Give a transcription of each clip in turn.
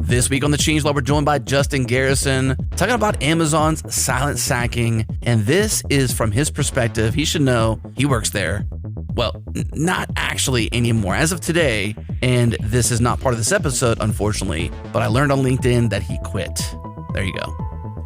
This week on The Changelog, we're joined by Justin Garrison, talking about Amazon's silent sacking. And this is from his perspective. He should know he works there. Well, not actually anymore as of today. And this is not part of this episode, unfortunately. But I learned on LinkedIn that he quit. There you go.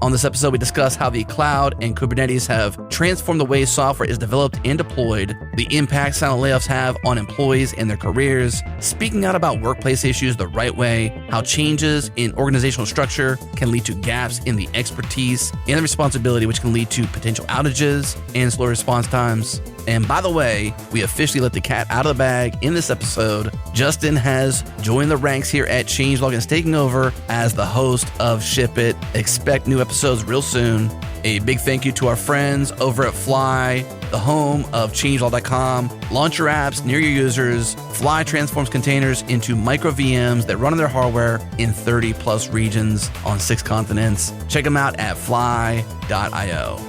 On this episode, we discuss how the cloud and Kubernetes have transformed the way software is developed and deployed, the impact silent layoffs have on employees and their careers, speaking out about workplace issues the right way, how changes in organizational structure can lead to gaps in the expertise and the responsibility, which can lead to potential outages and slow response times. And by the way, we officially let the cat out of the bag in this episode. Justin has joined the ranks here at Changelog and is taking over as the host of Ship It. Expect new episodes real soon. A big thank you to our friends over at Fly, the home of Changelog.com. Launch your apps near your users. Fly transforms containers into micro VMs that run on their hardware in 30 plus regions on 6 continents. Check them out at fly.io.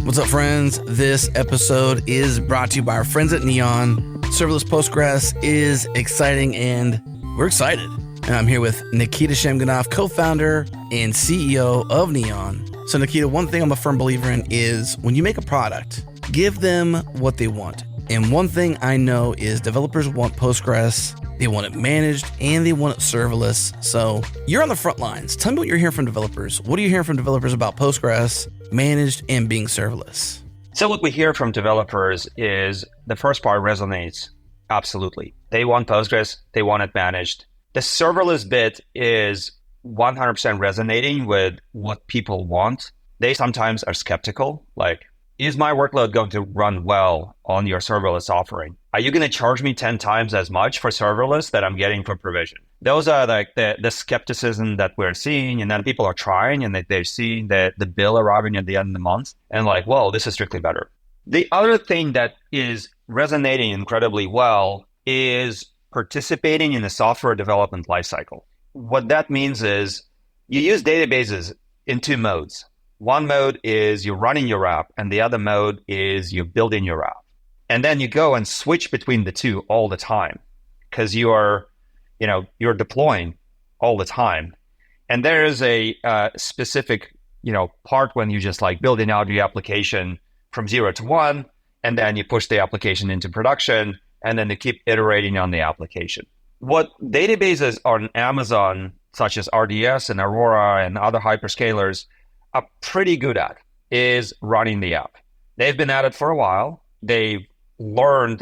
What's up, friends? This episode is brought to you by our friends at Neon. Serverless Postgres is exciting, and we're excited. And I'm here with Nikita Shamganov, co-founder and CEO of Neon. So, Nikita, one thing I'm a firm believer in is when you make a product, give them what they want. And one thing I know is developers want Postgres, they want it managed, and they want it serverless. So you're on the front lines. Tell me what you're hearing from developers. What are you hearing from developers about Postgres, managed and being serverless? So what we hear from developers is the first part resonates. Absolutely. They want Postgres. They want it managed. The serverless bit is 100% resonating with what people want. They sometimes are skeptical, like, is my workload going to run well on your serverless offering? Are you going to charge me 10 times as much for serverless that I'm getting for provision? Those are like the skepticism that we're seeing. And then people are trying and they're seeing the bill arriving at the end of the month and like, whoa, this is strictly better. The other thing that is resonating incredibly well is participating in the software development lifecycle. What that means is you use databases in 2 modes. One mode is you're running your app, and the other mode is you're building your app. And then you go and switch between the two all the time because you're deploying all the time. And there is a specific, part when you just like building out your application from 0 to 1, and then you push the application into production, and then you keep iterating on the application. What databases on Amazon, such as RDS and Aurora and other hyperscalers, are pretty good at is running the app. They've been at it for a while. They've learned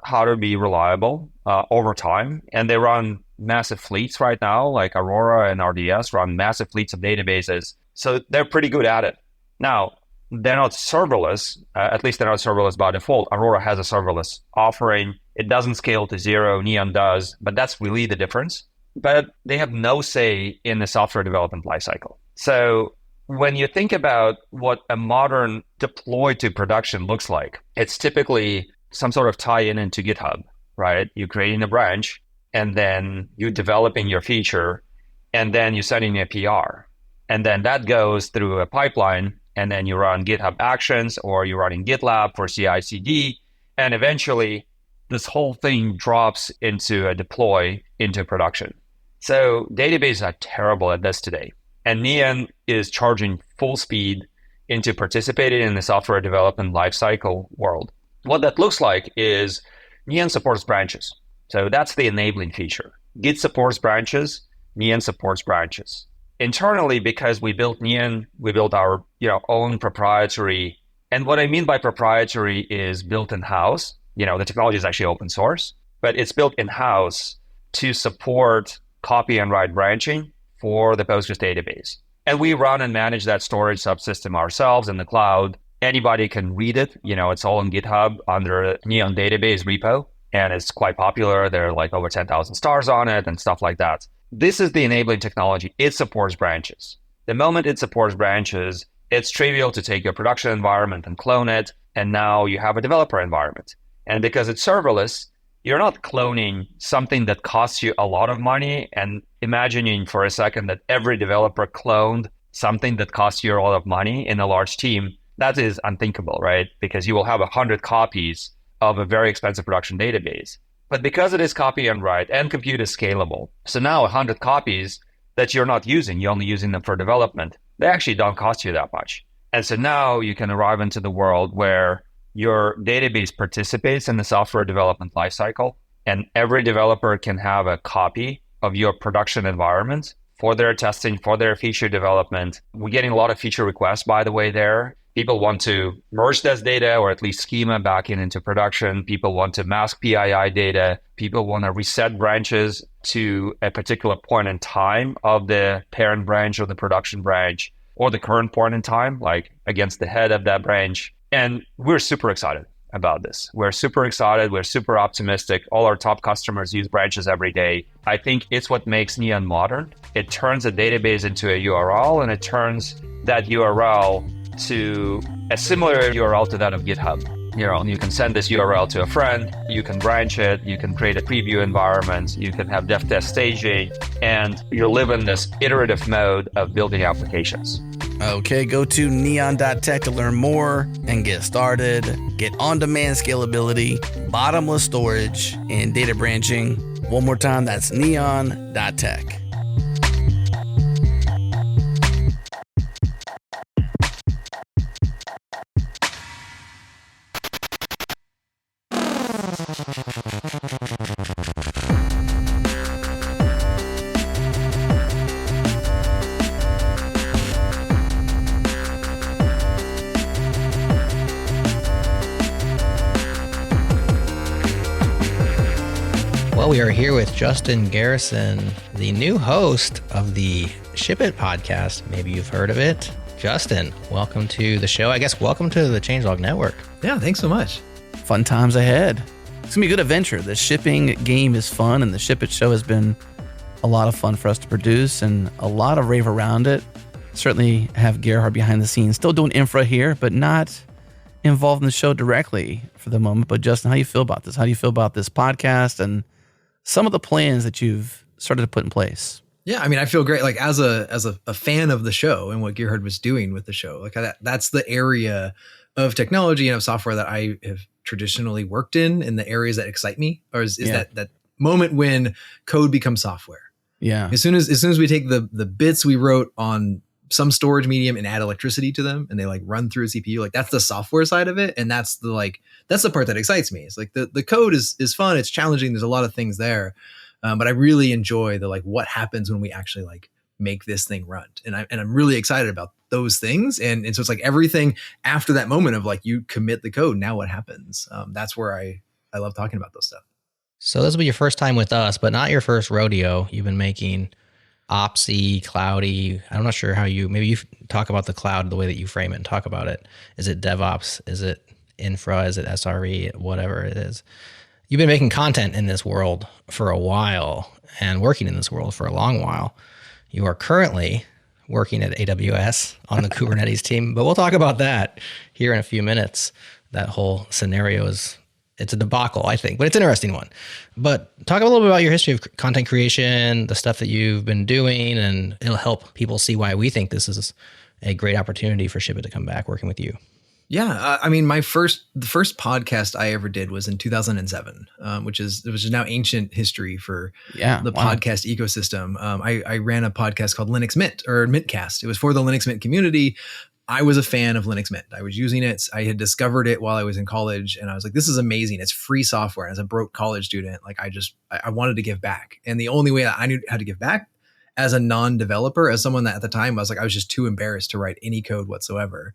how to be reliable over time, and they run massive fleets right now, like Aurora and RDS run massive fleets of databases. So they're pretty good at it. Now, they're not serverless, at least they're not serverless by default. Aurora has a serverless offering. It doesn't scale to 0, Neon does, but that's really the difference. But they have no say in the software development lifecycle. So when you think about what a modern deploy to production looks like, it's typically some sort of tie-in into GitHub, right? You're creating a branch, and then you're developing your feature, and then you're sending a PR. And then that goes through a pipeline, and then you run GitHub Actions, or you're running GitLab for CI/CD, and eventually this whole thing drops into a deploy into production. So databases are terrible at this today. And Neon is charging full speed into participating in the software development lifecycle world. What that looks like is Neon supports branches. So that's the enabling feature. Git supports branches, Neon supports branches. Internally, because we built Neon, we built our own proprietary, and what I mean by proprietary is built in-house. The technology is actually open source, but it's built in-house to support copy and write branching for the Postgres database. And we run and manage that storage subsystem ourselves in the cloud. Anybody can read it. It's all on GitHub under Neon database repo, and it's quite popular. There are like over 10,000 stars on it and stuff like that. This is the enabling technology. It supports branches. The moment it supports branches, it's trivial to take your production environment and clone it, and now you have a developer environment. And because it's serverless, you're not cloning something that costs you a lot of money and imagining for a second that every developer cloned something that costs you a lot of money in a large team. That is unthinkable, right? Because you will have 100 copies of a very expensive production database. But because it is copy and write and compute is scalable, so now 100 copies that you're not using, you're only using them for development, they actually don't cost you that much. And so now you can arrive into the world where your database participates in the software development lifecycle, and every developer can have a copy of your production environment for their testing, for their feature development. We're getting a lot of feature requests, by the way, there. People want to merge this data or at least schema back into production. People want to mask PII data. People want to reset branches to a particular point in time of the parent branch or the production branch or the current point in time, like against the head of that branch. And we're super excited about this. We're super excited. We're super optimistic. All our top customers use branches every day. I think it's what makes Neon modern. It turns a database into a URL, and it turns that URL to a similar URL to that of GitHub. You can send this URL to a friend, you can branch it, you can create a preview environment, you can have dev test staging, and you live in this iterative mode of building applications. Okay, go to neon.tech to learn more and get started. Get on-demand scalability, bottomless storage, and data branching. One more time, that's neon.tech. Well, we are here with Justin Garrison, the new host of the Ship It podcast. Maybe you've heard of it. Justin, welcome to the show. I guess welcome to the Changelog Network. Yeah, thanks so much. Fun times ahead. It's going to be a good adventure. The shipping game is fun, and the Ship It show has been a lot of fun for us to produce and a lot of rave around it. Certainly have Gerhard behind the scenes, still doing infra here, but not involved in the show directly for the moment. But Justin, how do you feel about this? How do you feel about this podcast and some of the plans that you've started to put in place? Yeah, I mean, I feel great. Like as a fan of the show and what Gerhard was doing with the show, like that's the area of technology and of software that I have traditionally worked in the areas that excite me, or is that moment when code becomes software. Yeah. As soon as we take the bits we wrote on some storage medium and add electricity to them, and they like run through a CPU, like that's the software side of it, and that's the part that excites me. It's like the code is fun, it's challenging, there's a lot of things there, but I really enjoy the like what happens when we actually like make this thing run, and I'm really excited about those things, and so it's like everything after that moment of like you commit the code, now what happens? That's where I love talking about those stuff. So this will be your first time with us, but not your first rodeo. You've been making Opsy, Cloudy. I'm not sure how maybe you talk about the cloud the way that you frame it and talk about it. Is it DevOps? Is it infra? Is it SRE? Whatever it is. You've been making content in this world for a while and working in this world for a long while. You are currently working at AWS on the Kubernetes team, but we'll talk about that here in a few minutes. That whole scenario it's a debacle, I think, but it's an interesting one. But talk a little bit about your history of content creation, the stuff that you've been doing, and it'll help people see why we think this is a great opportunity for Ship It to come back working with you. Yeah, I mean, the first podcast I ever did was in 2007, which is now ancient history for the podcast ecosystem. I ran a podcast called Linux Mint, or Mintcast. It was for the Linux Mint community. I was a fan of Linux Mint. I was using it. I had discovered it while I was in college, and I was like, this is amazing. It's free software. And as a broke college student, like I wanted to give back. And the only way that I knew how to give back as a non-developer, as someone that at the time I was just too embarrassed to write any code whatsoever.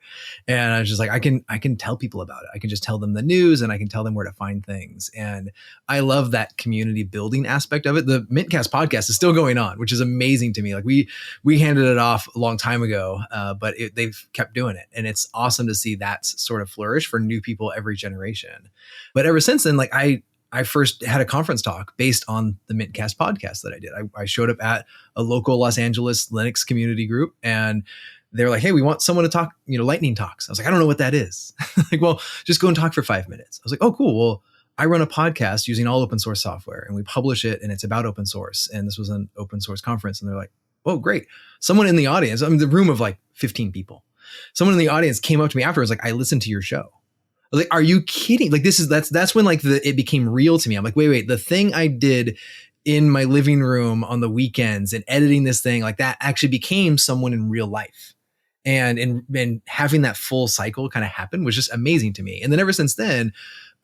And I was just like, I can tell people about it. I can just tell them the news, and I can tell them where to find things. And I love that community building aspect of it. The Mintcast podcast is still going on, which is amazing to me. Like we handed it off a long time ago, but they've kept doing it. And it's awesome to see that sort of flourish for new people every generation. But ever since then, like I first had a conference talk based on the Mintcast podcast that I did. I showed up at a local Los Angeles Linux community group, and they were like, hey, we want someone to talk, lightning talks. I was like, I don't know what that is. Like, well, just go and talk for 5 minutes. I was like, oh, cool. Well, I run a podcast using all open source software, and we publish it, and it's about open source. And this was an open source conference. And they're like, oh, great. Someone in the audience, the room of like 15 people. Someone in the audience came up to me afterwards, like, I listened to your show. I was like, are you kidding? Like, that's when like it became real to me. I'm like, wait, the thing I did in my living room on the weekends and editing this thing, like that actually became someone in real life. And having that full cycle kind of happen was just amazing to me. And then ever since then,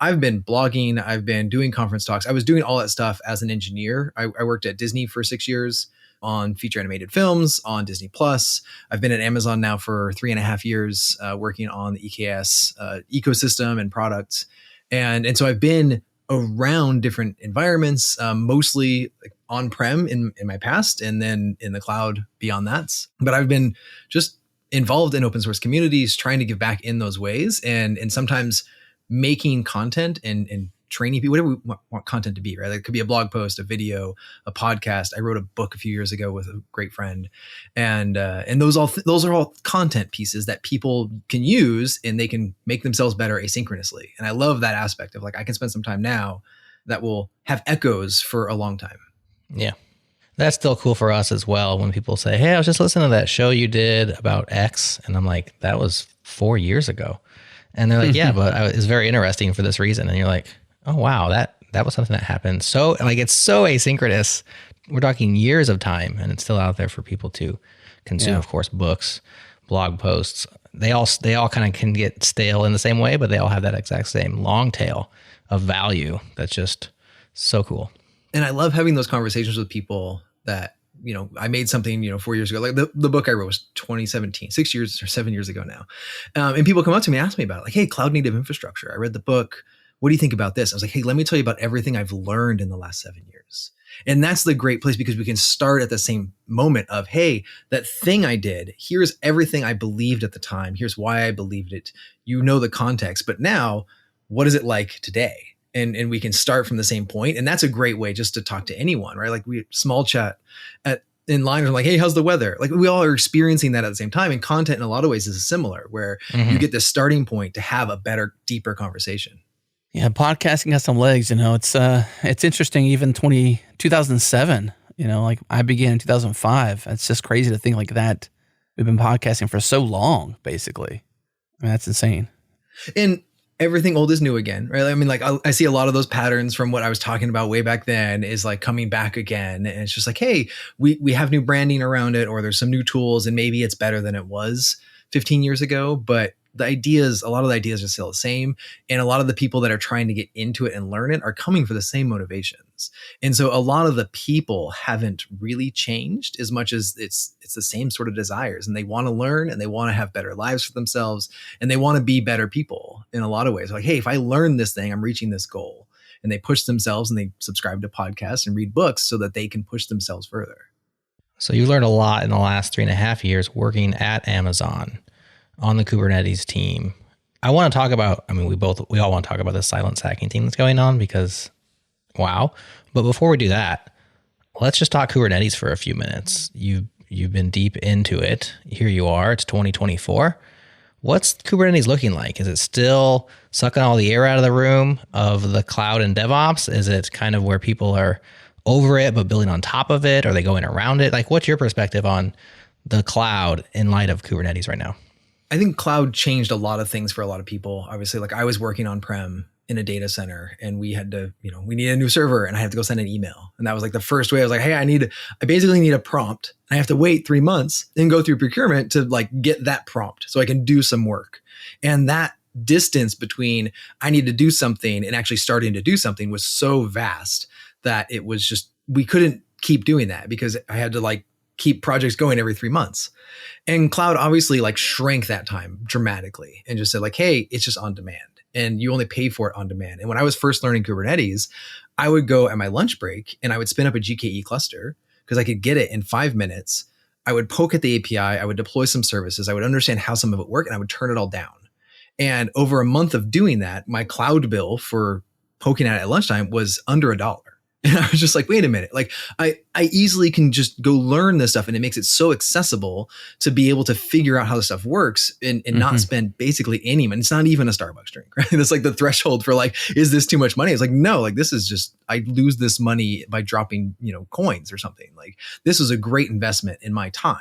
I've been blogging, I've been doing conference talks. I was doing all that stuff as an engineer. I worked at Disney for 6 years on feature animated films on Disney Plus. I've been at Amazon now for 3.5 years, working on the EKS ecosystem and products. And so I've been around different environments, mostly like on-prem in my past, and then in the cloud beyond that. But I've been just involved in open source communities, trying to give back in those ways, and sometimes making content and training people, whatever we want content to be, right? Like it could be a blog post, a video, a podcast. I wrote a book a few years ago with a great friend, and those are all content pieces that people can use, and they can make themselves better asynchronously. And I love that aspect of like, I can spend some time now that will have echoes for a long time. Yeah. That's still cool for us as well. When people say, hey, I was just listening to that show you did about X. And I'm like, that was 4 years ago. And they're like, yeah, but it's very interesting for this reason. And you're like, oh, wow, that was something that happened. So like, it's so asynchronous. We're talking years of time, and it's still out there for people to consume. Of course, books, blog posts, they all kind of can get stale in the same way, but they all have that exact same long tail of value. That's just so cool. And I love having those conversations with people that, you know, I made something, you know, 4 years ago, like the book I wrote was 2017, 6 years or 7 years ago now. And people come up to me and ask me about it, like, hey, cloud native infrastructure. I read the book. What do you think about this? I was like, hey, let me tell you about everything I've learned in the last 7 years. And that's the great place, because we can start at the same moment of, hey, that thing I did, here's everything I believed at the time. Here's why I believed it. You know the context, but now what is it like today? And we can start from the same point. And that's a great way just to talk to anyone, right? Like we small chat in line, I'm like, hey, how's the weather? Like we all are experiencing that at the same time. And content in a lot of ways is similar, where you get this starting point to have a better, deeper conversation. Yeah, podcasting has some legs, you know. It's interesting, even 2007, you know, like I began in 2005. It's just crazy to think like that. We've been podcasting for so long, basically. I mean, that's insane. And everything old is new again, right? I mean, like I see a lot of those patterns from what I was talking about way back then is like coming back again. And it's just like, hey, we have new branding around it, or there's some new tools, and maybe it's better than it was 15 years ago. But a lot of the ideas are still the same. And a lot of the people that are trying to get into it and learn it are coming for the same motivations. And so a lot of the people haven't really changed as much as it's the same sort of desires, and they want to learn, and they want to have better lives for themselves, and they want to be better people in a lot of ways. Like, hey, if I learn this thing, I'm reaching this goal. And they push themselves, and they subscribe to podcasts and read books so that they can push themselves further. So you learned a lot in the last 3.5 years working at Amazon on the Kubernetes team. I want to talk about, I mean, we all want to talk about the silent hacking thing that's going on, because wow. But before we do that, let's just talk Kubernetes for a few minutes. You've been deep into it. Here you are, it's 2024. What's Kubernetes looking like? Is it still sucking all the air out of the room of the cloud and DevOps? Is it kind of where people are over it but building on top of it? Are they going around it? Like, what's your perspective on the cloud in light of Kubernetes right now? I think cloud changed a lot of things for a lot of people. Obviously, like I was working on-prem in a data center, and we had to, we need a new server, and I had to go send an email. And that was like the first way. I was like, hey, I basically need a prompt. I have to wait 3 months and go through procurement to like get that prompt so I can do some work. And that distance between I need to do something and actually starting to do something was so vast that it was just, we couldn't keep doing that, because I had to like keep projects going every 3 months. And cloud obviously like shrank that time dramatically and just said like, hey, it's just on demand, and you only pay for it on demand. And when I was first learning Kubernetes, I would go at my lunch break and I would spin up a GKE cluster because I could get it in 5 minutes. I would poke at the API, I would deploy some services, I would understand how some of it worked, and I would turn it all down. And over a month of doing that, my cloud bill for poking at it at lunchtime was under $1. And I was just like, wait a minute, like I easily can just go learn this stuff, and it makes it so accessible to be able to figure out how this stuff works and not spend basically any money. It's not even a Starbucks drink, right? That's like the threshold for like, is this too much money? It's like, no, like this is just, I lose this money by dropping, coins or something. Like this was a great investment in my time.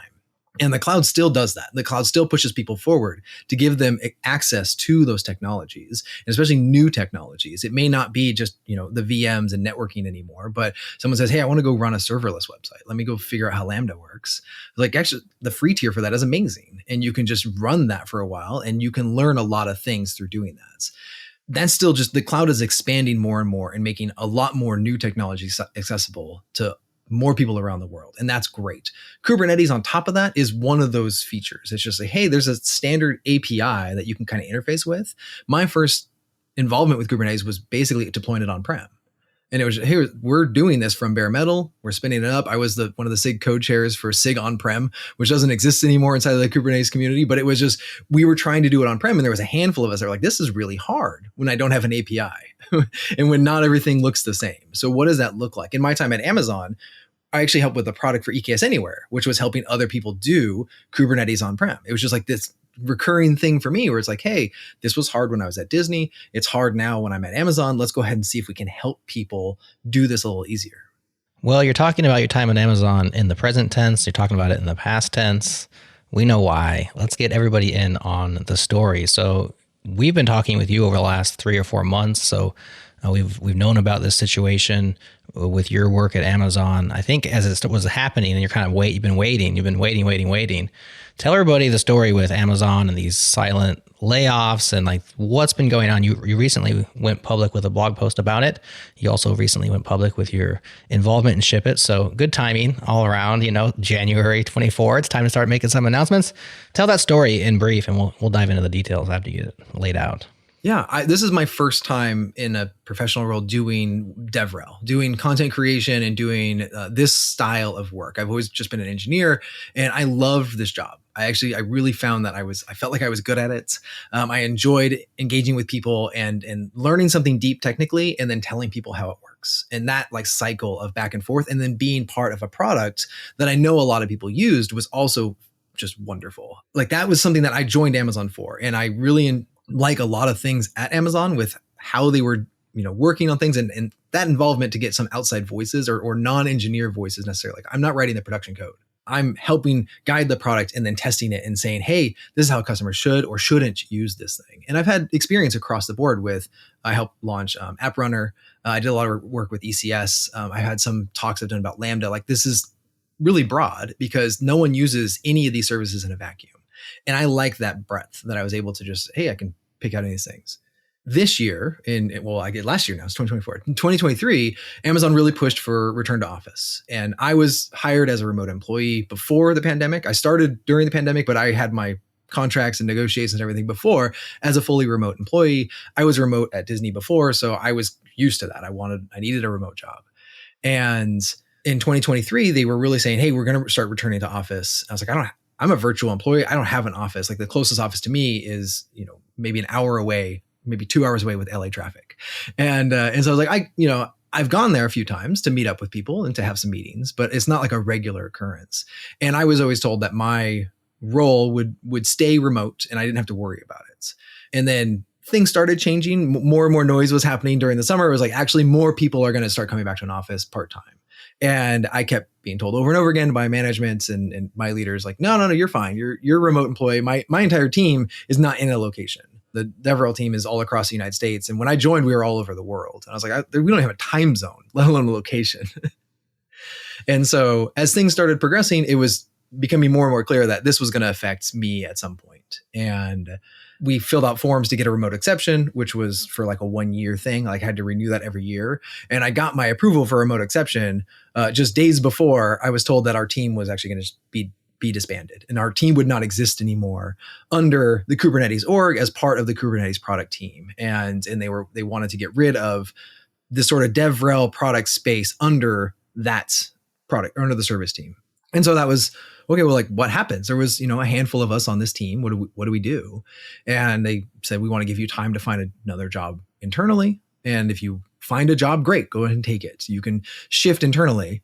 And the cloud still does that. The cloud still pushes people forward to give them access to those technologies, and especially new technologies. It may not be just, the VMs and networking anymore, but someone says, hey, I want to go run a serverless website. Let me go figure out how Lambda works. Like, actually, the free tier for that is amazing. And you can just run that for a while and you can learn a lot of things through doing that. That's still just, the cloud is expanding more and more and making a lot more new technology accessible to more people around the world. And that's great. Kubernetes on top of that is one of those features. It's just like, hey, there's a standard API that you can kind of interface with. My first involvement with Kubernetes was basically deploying it on-prem. And it was, hey, we're doing this from bare metal. We're spinning it up. I was one of the SIG co-chairs for SIG on-prem, which doesn't exist anymore inside of the Kubernetes community. But it was just, we were trying to do it on-prem. And there was a handful of us that were like, this is really hard when I don't have an API and when not everything looks the same. So what does that look like? In my time at Amazon, I actually helped with the product for EKS Anywhere, which was helping other people do Kubernetes on-prem. It was just like this recurring thing for me where it's like, hey, this was hard when I was at Disney. It's hard now when I'm at Amazon. Let's go ahead and see if we can help people do this a little easier. Well, you're talking about your time at Amazon in the present tense. You're talking about it in the past tense. We know why. Let's get everybody in on the story. So we've been talking with you over the last 3 or 4 months. So we've known about this situation with your work at Amazon. I think as it was happening and you're kind of you've been waiting. Tell everybody the story with Amazon and these silent layoffs and like what's been going on. You recently went public with a blog post about it. You also recently went public with your involvement in Ship It. So good timing all around, January 24. It's time to start making some announcements. Tell that story in brief and we'll dive into the details after you get it laid out. Yeah, this is my first time in a professional role doing DevRel, doing content creation and doing this style of work. I've always just been an engineer and I loved this job. I really found that I felt like I was good at it. I enjoyed engaging with people and learning something deep technically and then telling people how it works. And that like cycle of back and forth and then being part of a product that I know a lot of people used was also just wonderful. Like that was something that I joined Amazon for. And I really like a lot of things at Amazon with how they were, working on things and that involvement to get some outside voices or non-engineer voices necessarily. Like I'm not writing the production code. I'm helping guide the product and then testing it and saying, hey, this is how customers should or shouldn't use this thing. And I've had experience across the board I helped launch App Runner. I did a lot of work with ECS. I had some talks I've done about Lambda. Like this is really broad because no one uses any of these services in a vacuum. And I like that breadth that I was able to just, hey, I can pick out any of these things. This year, I get last year now, it's 2024. In 2023, Amazon really pushed for return to office. And I was hired as a remote employee before the pandemic. I started during the pandemic, but I had my contracts and negotiations and everything before as a fully remote employee. I was remote at Disney before, so I was used to that. I needed a remote job. And in 2023, they were really saying, hey, we're going to start returning to office. I was like, I'm a virtual employee. I don't have an office. Like the closest office to me is, maybe an hour away, maybe 2 hours away with LA traffic. And so I was like, I've gone there a few times to meet up with people and to have some meetings, but it's not like a regular occurrence. And I was always told that my role would stay remote and I didn't have to worry about it. And then things started changing. More and more noise was happening during the summer. It was like, actually more people are going to start coming back to an office part-time. And I kept being told over and over again by management and my leaders, like, no, you're fine. You're a remote employee. My entire team is not in a location. The DevRel team is all across the United States. And when I joined, we were all over the world. And I was like, we don't have a time zone, let alone a location. And so as things started progressing, it was becoming more and more clear that this was going to affect me at some point. And we filled out forms to get a remote exception, which was for like a 1-year thing. Like I had to renew that every year. And I got my approval for a remote exception just days before I was told that our team was actually going to be disbanded and our team would not exist anymore under the Kubernetes org as part of the Kubernetes product team. And they wanted to get rid of this sort of DevRel product space under that product or under the service team. And so that was, okay, well, like what happens? There was, a handful of us on this team. What do we do? And they said, we want to give you time to find another job internally. And if you find a job, great, go ahead and take it. You can shift internally.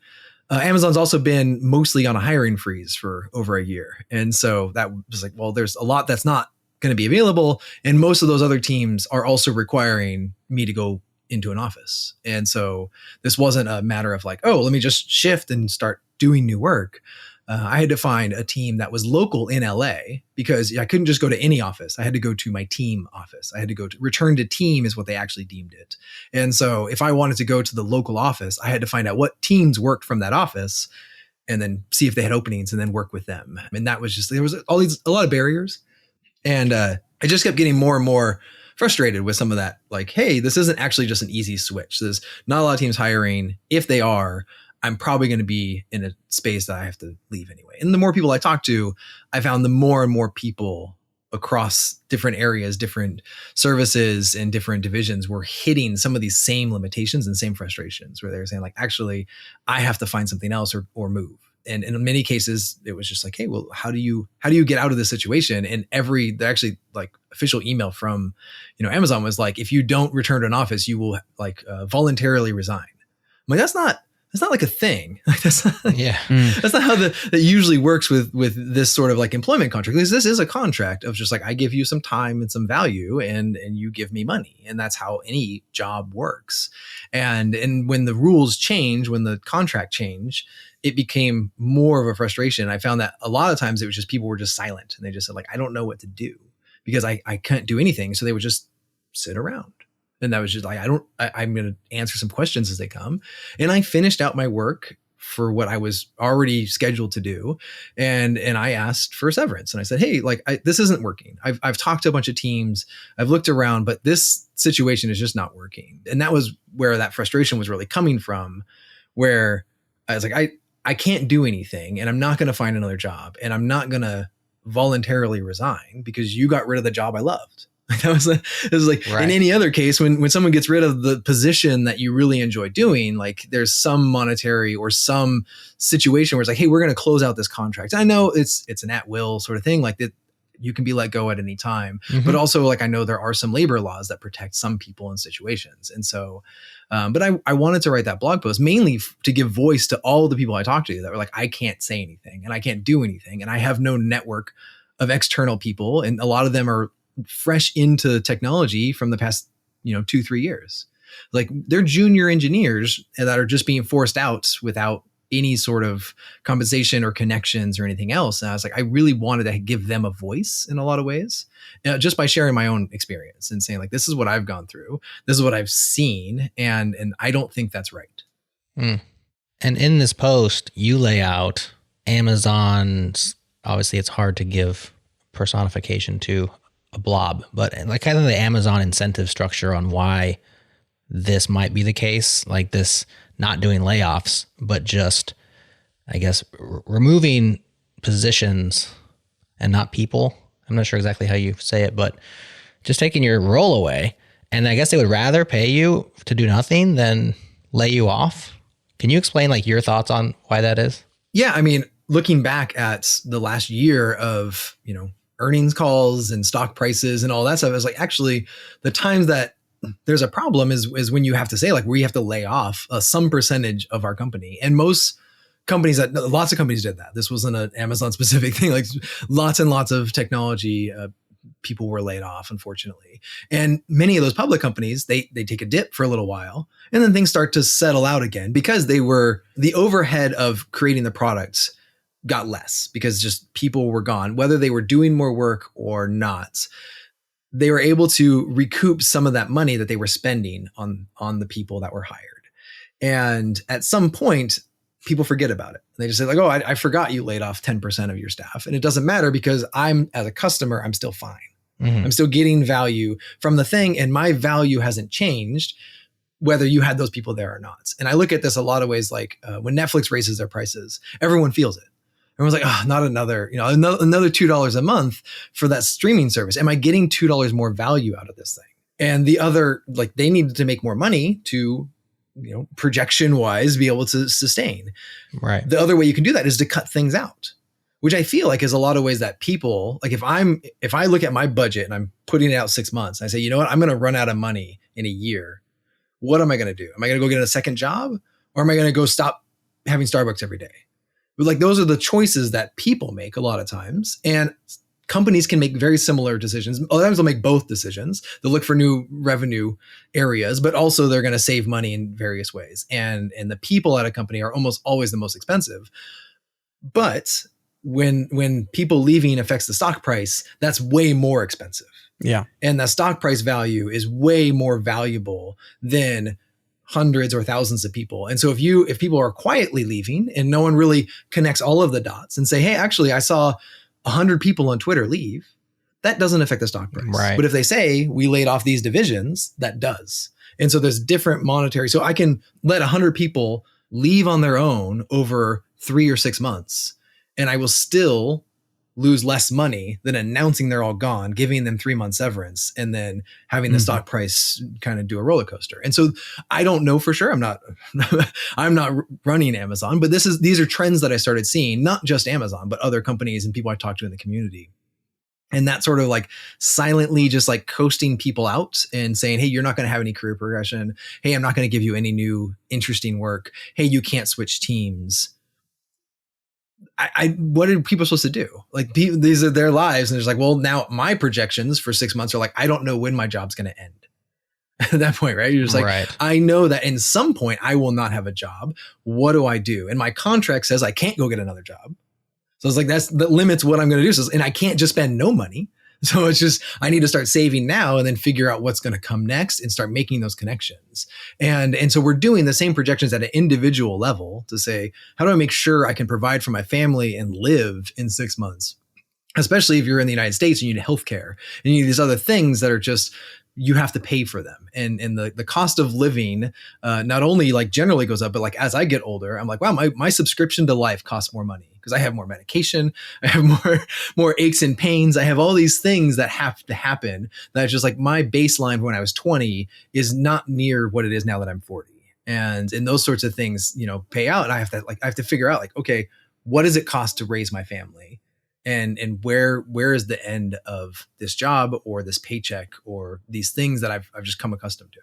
Amazon's also been mostly on a hiring freeze for over a year. And so that was like, well, there's a lot that's not going to be available. And most of those other teams are also requiring me to go into an office. And so this wasn't a matter of like, oh, let me just shift and start doing new work. I had to find a team that was local in LA because I couldn't just go to any office. I had to go to my team office. I had to go to return to team is what they actually deemed it. And so if I wanted to go to the local office, I had to find out what teams worked from that office and then see if they had openings and then work with them. And that was just, there was a lot of barriers. And I just kept getting more and more frustrated with some of that. Like, hey, this isn't actually just an easy switch. There's not a lot of teams hiring. If they are, I'm probably going to be in a space that I have to leave anyway. And the more people I talk to, I found the more and more people across different areas, different services and different divisions were hitting some of these same limitations and same frustrations where they're saying like, actually, I have to find something else or move. And in many cases, it was just like, hey, well, how do you get out of this situation? And actually like official email from, Amazon was like, if you don't return to an office, you will voluntarily resign. I'm like, that's not like a thing. That's not how that usually works with this sort of like employment contract. Because this is a contract of just like, I give you some time and some value and you give me money. And that's how any job works. And when the rules change, when the contract changed, it became more of a frustration. I found that a lot of times it was just people were just silent and they just said like, I don't know what to do because I can't do anything. So they would just sit around. And that was just like, I'm going to answer some questions as they come. And I finished out my work for what I was already scheduled to do. And I asked for a severance and I said, hey, this isn't working. I've talked to a bunch of teams. I've looked around, but this situation is just not working. And that was where that frustration was really coming from, where I was like, I can't do anything and I'm not going to find another job and I'm not going to voluntarily resign because you got rid of the job I loved. It was like right. In any other case, when someone gets rid of the position that you really enjoy doing, like there's some monetary or some situation where it's like, hey, we're going to close out this contract. I know it's an at-will sort of thing, like that you can be let go at any time, but also like I know there are some labor laws that protect some people in situations, and so. But I wanted to write that blog post mainly to give voice to all the people I talked to that were like, I can't say anything and I can't do anything, and I have no network of external people, and a lot of them are fresh into technology from the past 2-3 years. Like they're junior engineers that are just being forced out without any sort of compensation or connections or anything else. And I was like, I really wanted to give them a voice in a lot of ways, just by sharing my own experience and saying like, this is what I've gone through, this is what I've seen, and I don't think that's right. And in this post, you lay out Amazon's, obviously it's hard to give personification to a blob, but like kind of the Amazon incentive structure on why this might be the case, like this not doing layoffs, but just, I guess, removing positions and not people. I'm not sure exactly how you say it, but just taking your role away. And I guess they would rather pay you to do nothing than lay you off. Can you explain like your thoughts on why that is? Yeah. I mean, looking back at the last year of, earnings calls and stock prices and all that stuff, is like actually the times that there's a problem is when you have to say like we have to lay off some percentage of our company. And most companies, lots of companies did that. This wasn't an Amazon specific thing. Like lots and lots of technology people were laid off, unfortunately. And many of those public companies, they take a dip for a little while and then things start to settle out again because the overhead of creating the products got less because just people were gone, whether they were doing more work or not. They were able to recoup some of that money that they were spending on the people that were hired. And at some point, people forget about it. They just say like, oh, I forgot you laid off 10% of your staff. And it doesn't matter because as a customer, I'm still fine. I'm still getting value from the thing and my value hasn't changed whether you had those people there or not. And I look at this a lot of ways, like when Netflix raises their prices, everyone feels it. Everyone's like, oh, not another $2 a month for that streaming service. Am I getting $2 more value out of this thing? And the other, like they needed to make more money to, projection wise, be able to sustain. Right. The other way you can do that is to cut things out, which I feel like is a lot of ways that people, like if I look at my budget and I'm putting it out 6 months, and I say, you know what, I'm going to run out of money in a year. What am I going to do? Am I going to go get a second job, or am I going to go stop having Starbucks every day? But like those are the choices that people make a lot of times, and companies can make very similar decisions. A lot of times they'll make both decisions. They'll look for new revenue areas, but also they're going to save money in various ways. And the people at a company are almost always the most expensive. But when people leaving affects the stock price, that's way more expensive. Yeah. And the stock price value is way more valuable than hundreds or thousands of people. And so if people are quietly leaving and no one really connects all of the dots and say, hey, actually, I saw 100 people on Twitter leave, that doesn't affect the stock price. Right. But if they say we laid off these divisions, that does. And so there's different monetary. So I can let 100 people leave on their own over 3 or 6 months, and I will still lose less money than announcing they're all gone, giving them 3 months severance, and then having the stock price kind of do a roller coaster. And so I don't know for sure. I'm not running Amazon, but these are trends that I started seeing, not just Amazon, but other companies and people I talk to in the community. And that sort of like silently just like coasting people out and saying, hey, you're not going to have any career progression. Hey, I'm not going to give you any new interesting work. Hey, you can't switch teams. What are people supposed to do? Like, these are their lives. And it's like, well, now my projections for 6 months are like, I don't know when my job's going to end. At that point, right? You're just like, right. I know that in some point I will not have a job. What do I do? And my contract says I can't go get another job. So it's like, that limits what I'm going to do. So, and I can't just spend no money. So it's just, I need to start saving now and then figure out what's going to come next and start making those connections. And so we're doing the same projections at an individual level to say, how do I make sure I can provide for my family and live in 6 months? Especially if you're in the United States and you need healthcare and you need these other things that are just, you have to pay for them. And the cost of living not only like generally goes up, but like as I get older, I'm like, wow, my subscription to life costs more money because I have more medication. I have more aches and pains. I have all these things that have to happen that just like my baseline when I was 20 is not near what it is now that I'm 40. And those sorts of things, pay out. And I have to figure out like, okay, what does it cost to raise my family? And where is the end of this job or this paycheck or these things that I've just come accustomed to?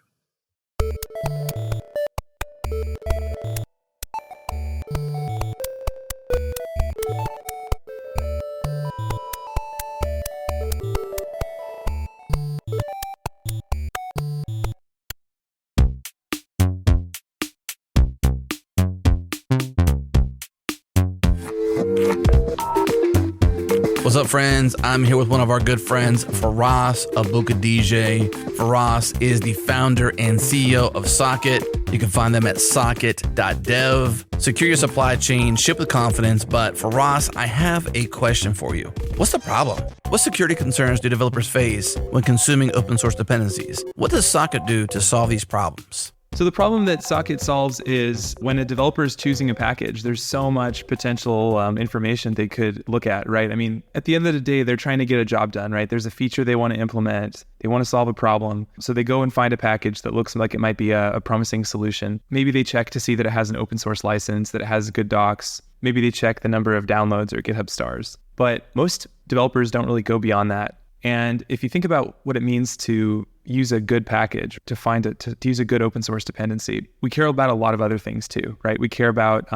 What's up, friends? I'm here with one of our good friends, Firas Abou-Kadija. Firas is the founder and CEO of Socket. You can find them at socket.dev. Secure your supply chain, ship with confidence. But Firas, I have a question for you. What's the problem? What security concerns do developers face when consuming open source dependencies? What does Socket do to solve these problems? So the problem that Socket solves is when a developer is choosing a package, there's so much potential information they could look at, right? I mean, at the end of the day, they're trying to get a job done, right? There's a feature they want to implement. They want to solve a problem. So they go and find a package that looks like it might be a promising solution. Maybe they check to see that it has an open source license, that it has good docs. Maybe they check the number of downloads or GitHub stars. But most developers don't really go beyond that. And if you think about what it means to use a good package, to use a good open source dependency, we care about a lot of other things too, right? We care about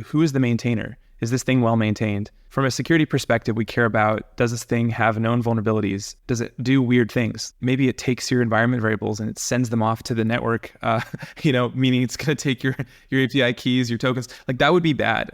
who is the maintainer? Is this thing well maintained? From a security perspective, we care about, does this thing have known vulnerabilities? Does it do weird things? Maybe it takes your environment variables and it sends them off to the network, meaning it's going to take your API keys, your tokens. Like that would be bad.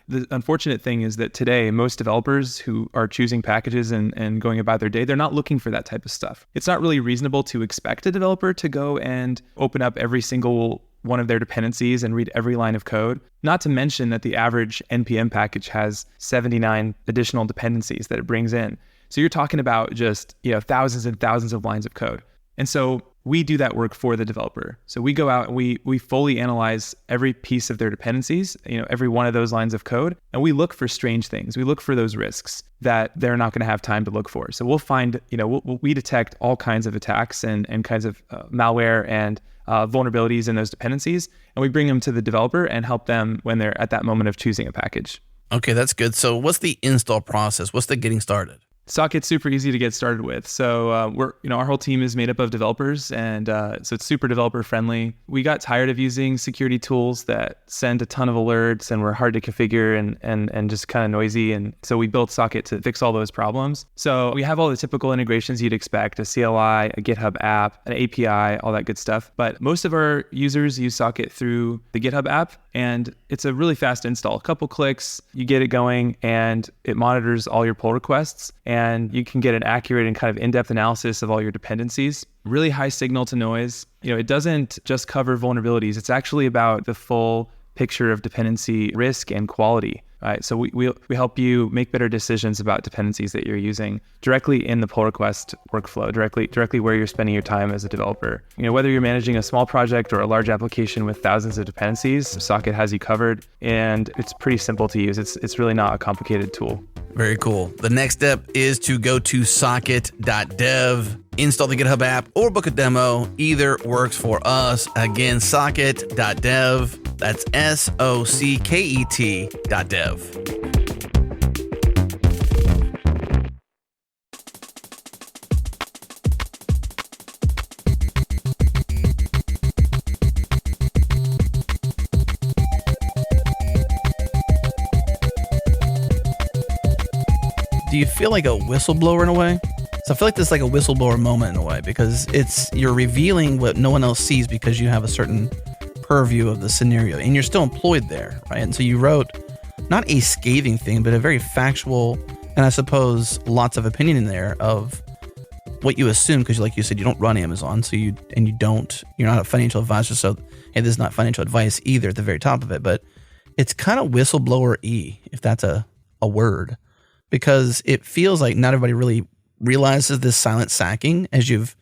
The unfortunate thing is that today, most developers who are choosing packages and going about their day, they're not looking for that type of stuff. It's not really reasonable to expect a developer to go and open up every single one of their dependencies and read every line of code. Not to mention that the average NPM package has 79 additional dependencies that it brings in. So you're talking about just thousands and thousands of lines of code. And so we do that work for the developer. So we go out and we fully analyze every piece of their dependencies, every one of those lines of code, and we look for strange things. We look for those risks that they're not going to have time to look for. So we'll find, we detect all kinds of attacks and kinds of malware and vulnerabilities in those dependencies, and we bring them to the developer and help them when they're at that moment of choosing a package. Okay, that's good. So what's the install process? What's the getting started? Socket's super easy to get started with. So our whole team is made up of developers, and so it's super developer friendly. We got tired of using security tools that send a ton of alerts and were hard to configure and just kind of noisy. And so we built Socket to fix all those problems. So we have all the typical integrations you'd expect: a CLI, a GitHub app, an API, all that good stuff. But most of our users use Socket through the GitHub app, and it's a really fast install. A couple clicks, you get it going, and it monitors all your pull requests. And you can get an accurate and kind of in-depth analysis of all your dependencies. Really high signal to noise. It doesn't just cover vulnerabilities. It's actually about the full picture of dependency risk and quality. Right? So we help you make better decisions about dependencies that you're using directly in the pull request workflow, directly where you're spending your time as a developer. Whether you're managing a small project or a large application with thousands of dependencies, Socket has you covered, and it's pretty simple to use. It's really not a complicated tool. Very cool. The next step is to go to socket.dev, install the GitHub app, or book a demo. Either works for us. Again, socket.dev. That's socket.dev. Do you feel like a whistleblower in a way? So I feel like this is like a whistleblower moment in a way, because you're revealing what no one else sees because you have a certain purview of the scenario and you're still employed there, right? And so you wrote not a scathing thing, but a very factual, and I suppose lots of opinion in there of what you assume, because like you said, you don't run Amazon, so you're not a financial advisor, so hey, this is not financial advice either at the very top of it, but it's kind of whistleblower-y, if that's a word, because it feels like not everybody really realizes this silent sacking as you've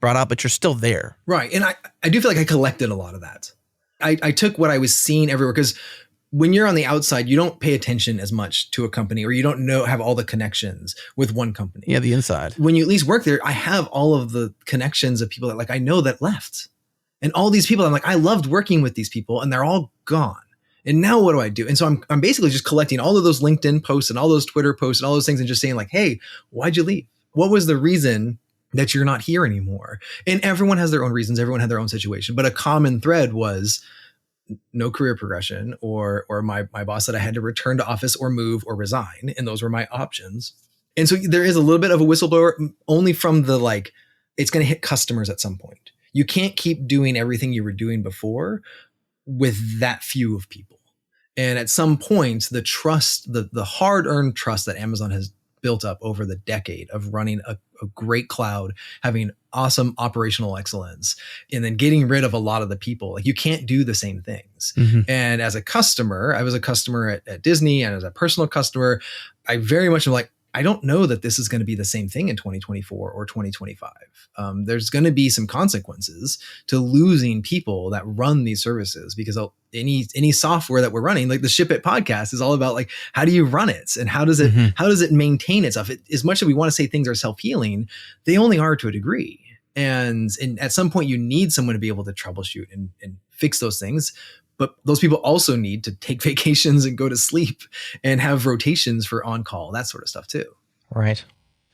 brought up, but you're still there. Right. And I do feel like I collected a lot of that. I took what I was seeing everywhere, because when you're on the outside, you don't pay attention as much to a company, or you don't have all the connections with one company. Yeah, the inside. When you at least work there, I have all of the connections of people that I know that left. And all these people, I'm like, I loved working with these people, and they're all gone. And now what do I do? And so I'm basically just collecting all of those LinkedIn posts and all those Twitter posts and all those things, and just saying hey, why'd you leave? What was the reason that you're not here anymore? And everyone has their own reasons. Everyone had their own situation. But a common thread was no career progression, or my boss said I had to return to office or move or resign. And those were my options. And so there is a little bit of a whistleblower, only from the it's going to hit customers at some point. You can't keep doing everything you were doing before with that few of people. And at some point, the trust, the hard-earned trust that Amazon has built up over the decade of running a great cloud, having awesome operational excellence, and then getting rid of a lot of the people. You can't do the same things. Mm-hmm. And as a customer, I was a customer at Disney, and as a personal customer, I very much am I don't know that this is going to be the same thing in 2024 or 2025. There's going to be some consequences to losing people that run these services, because any software that we're running, like the Ship It podcast, is all about how do you run it, and how does it maintain itself? As much as we want to say things are self-healing, they only are to a degree. And at some point, you need someone to be able to troubleshoot and fix those things. But those people also need to take vacations and go to sleep and have rotations for on-call, that sort of stuff too. Right.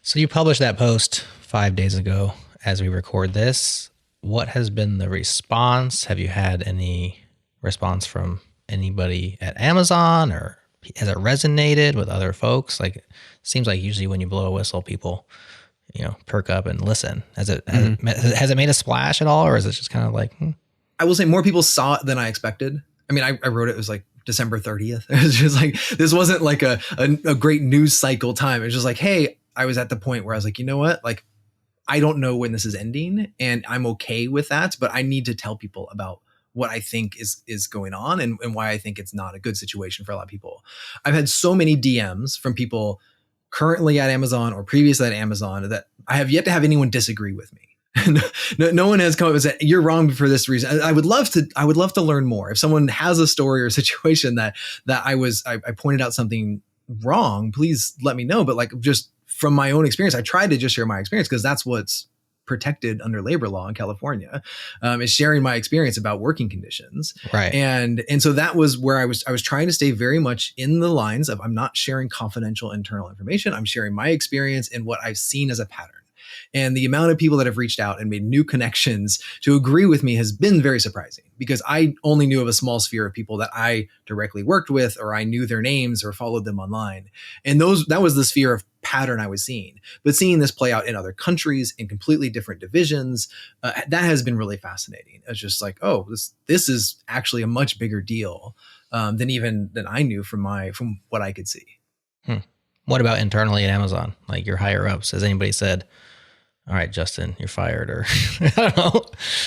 So you published that post 5 days ago as we record this. What has been the response? Have you had any response from anybody at Amazon, or has it resonated with other folks? It seems like usually when you blow a whistle, people, perk up and listen. Has it made a splash at all, or is it just kind of I will say more people saw it than I expected. I mean, I wrote it was December 30th. It was just this wasn't a great news cycle time. It was just hey, I was at the point where I was you know what? I don't know when this is ending, and I'm okay with that, but I need to tell people about what I think is going on, and why I think it's not a good situation for a lot of people. I've had so many DMs from people currently at Amazon or previously at Amazon that I have yet to have anyone disagree with me. No one has come up and said you're wrong for this reason. I would love to learn more. If someone has a story or a situation that I pointed out something wrong, please let me know. But just from my own experience, I tried to just share my experience, because that's what's protected under labor law in California, is sharing my experience about working conditions. Right. And so that was where I was trying to stay very much in the lines of, I'm not sharing confidential internal information. I'm sharing my experience and what I've seen as a pattern. And the amount of people that have reached out and made new connections to agree with me has been very surprising, because I only knew of a small sphere of people that I directly worked with, or I knew their names or followed them online. And that was the sphere of pattern I was seeing. But seeing this play out in other countries in completely different divisions, that has been really fascinating. It's just like, oh, this is actually a much bigger deal than I knew from what I could see. What about internally at Amazon? Like your higher ups, has anybody said, all right, Justin, you're fired, or I don't know,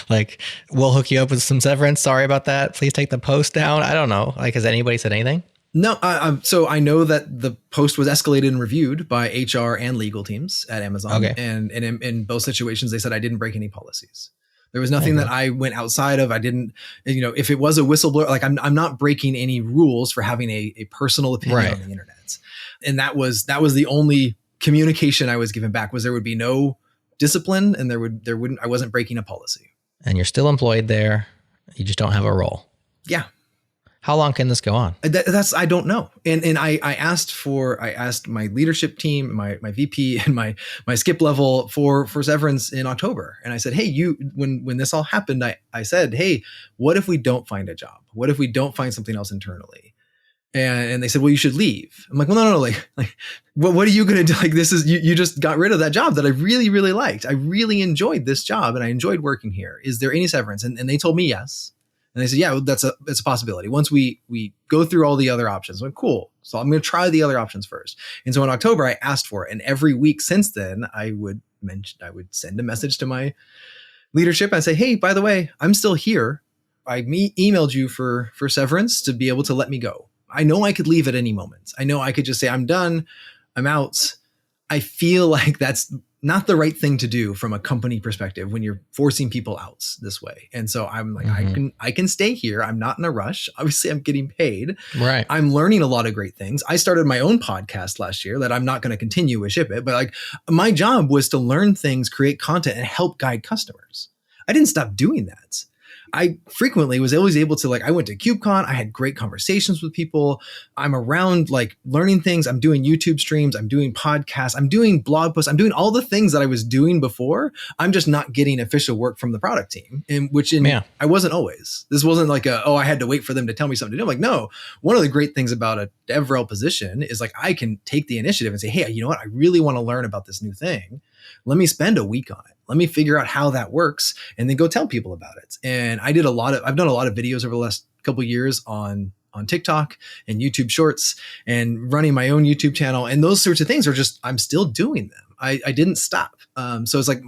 like, we'll hook you up with some severance. Sorry about that. Please take the post down. I don't know. Like, has anybody said anything? No. So I know that the post was escalated and reviewed by HR and legal teams at Amazon. Okay. And in both situations, they said I didn't break any policies. There was nothing that I went outside of. I didn't, if it was a whistleblower, like I'm not breaking any rules for having a personal opinion on the internet. And that was the only communication I was given back, was there would be no discipline, and I wasn't breaking a policy. And you're still employed there. You just don't have a role. Yeah. How long can this go on? I don't know. And I asked my leadership team, my VP and my skip level for severance in October. And I said, hey, when this all happened, I said, hey, what if we don't find a job? What if we don't find something else internally? And they said, well, you should leave. I'm like, well, no. Like, what are you going to do? Like, this is, you just got rid of that job that I really, really liked. I really enjoyed this job and I enjoyed working here. Is there any severance? And they told me yes. And they said, yeah, it's a possibility. Once we go through all the other options. I'm like, cool. So I'm going to try the other options first. And so in October, I asked for it. And every week since then, I would send a message to my leadership and say, hey, by the way, I'm still here. I emailed you for severance to be able to let me go. I know I could leave at any moment. I know I could just say, I'm done, I'm out. I feel like that's not the right thing to do from a company perspective when you're forcing people out this way. And so I'm like, I can stay here. I'm not in a rush. Obviously, I'm getting paid. Right. I'm learning a lot of great things. I started my own podcast last year that I'm not going to continue with Ship It, but like my job was to learn things, create content, and help guide customers. I didn't stop doing that. I frequently was always able to, like, I went to KubeCon. I had great conversations with people. I'm around like learning things. I'm doing YouTube streams. I'm doing podcasts. I'm doing blog posts. I'm doing all the things that I was doing before. I'm just not getting official work from the product team, I wasn't always. This wasn't like I had to wait for them to tell me something to do. I'm like, no, one of the great things about a DevRel position is like, I can take the initiative and say, hey, you know what? I really want to learn about this new thing. Let me spend a week on it. Let me figure out how that works and then go tell people about it. And I've done a lot of videos over the last couple of years on TikTok and YouTube Shorts and running my own YouTube channel. And those sorts of things are just, I'm still doing them. I didn't stop. So it's like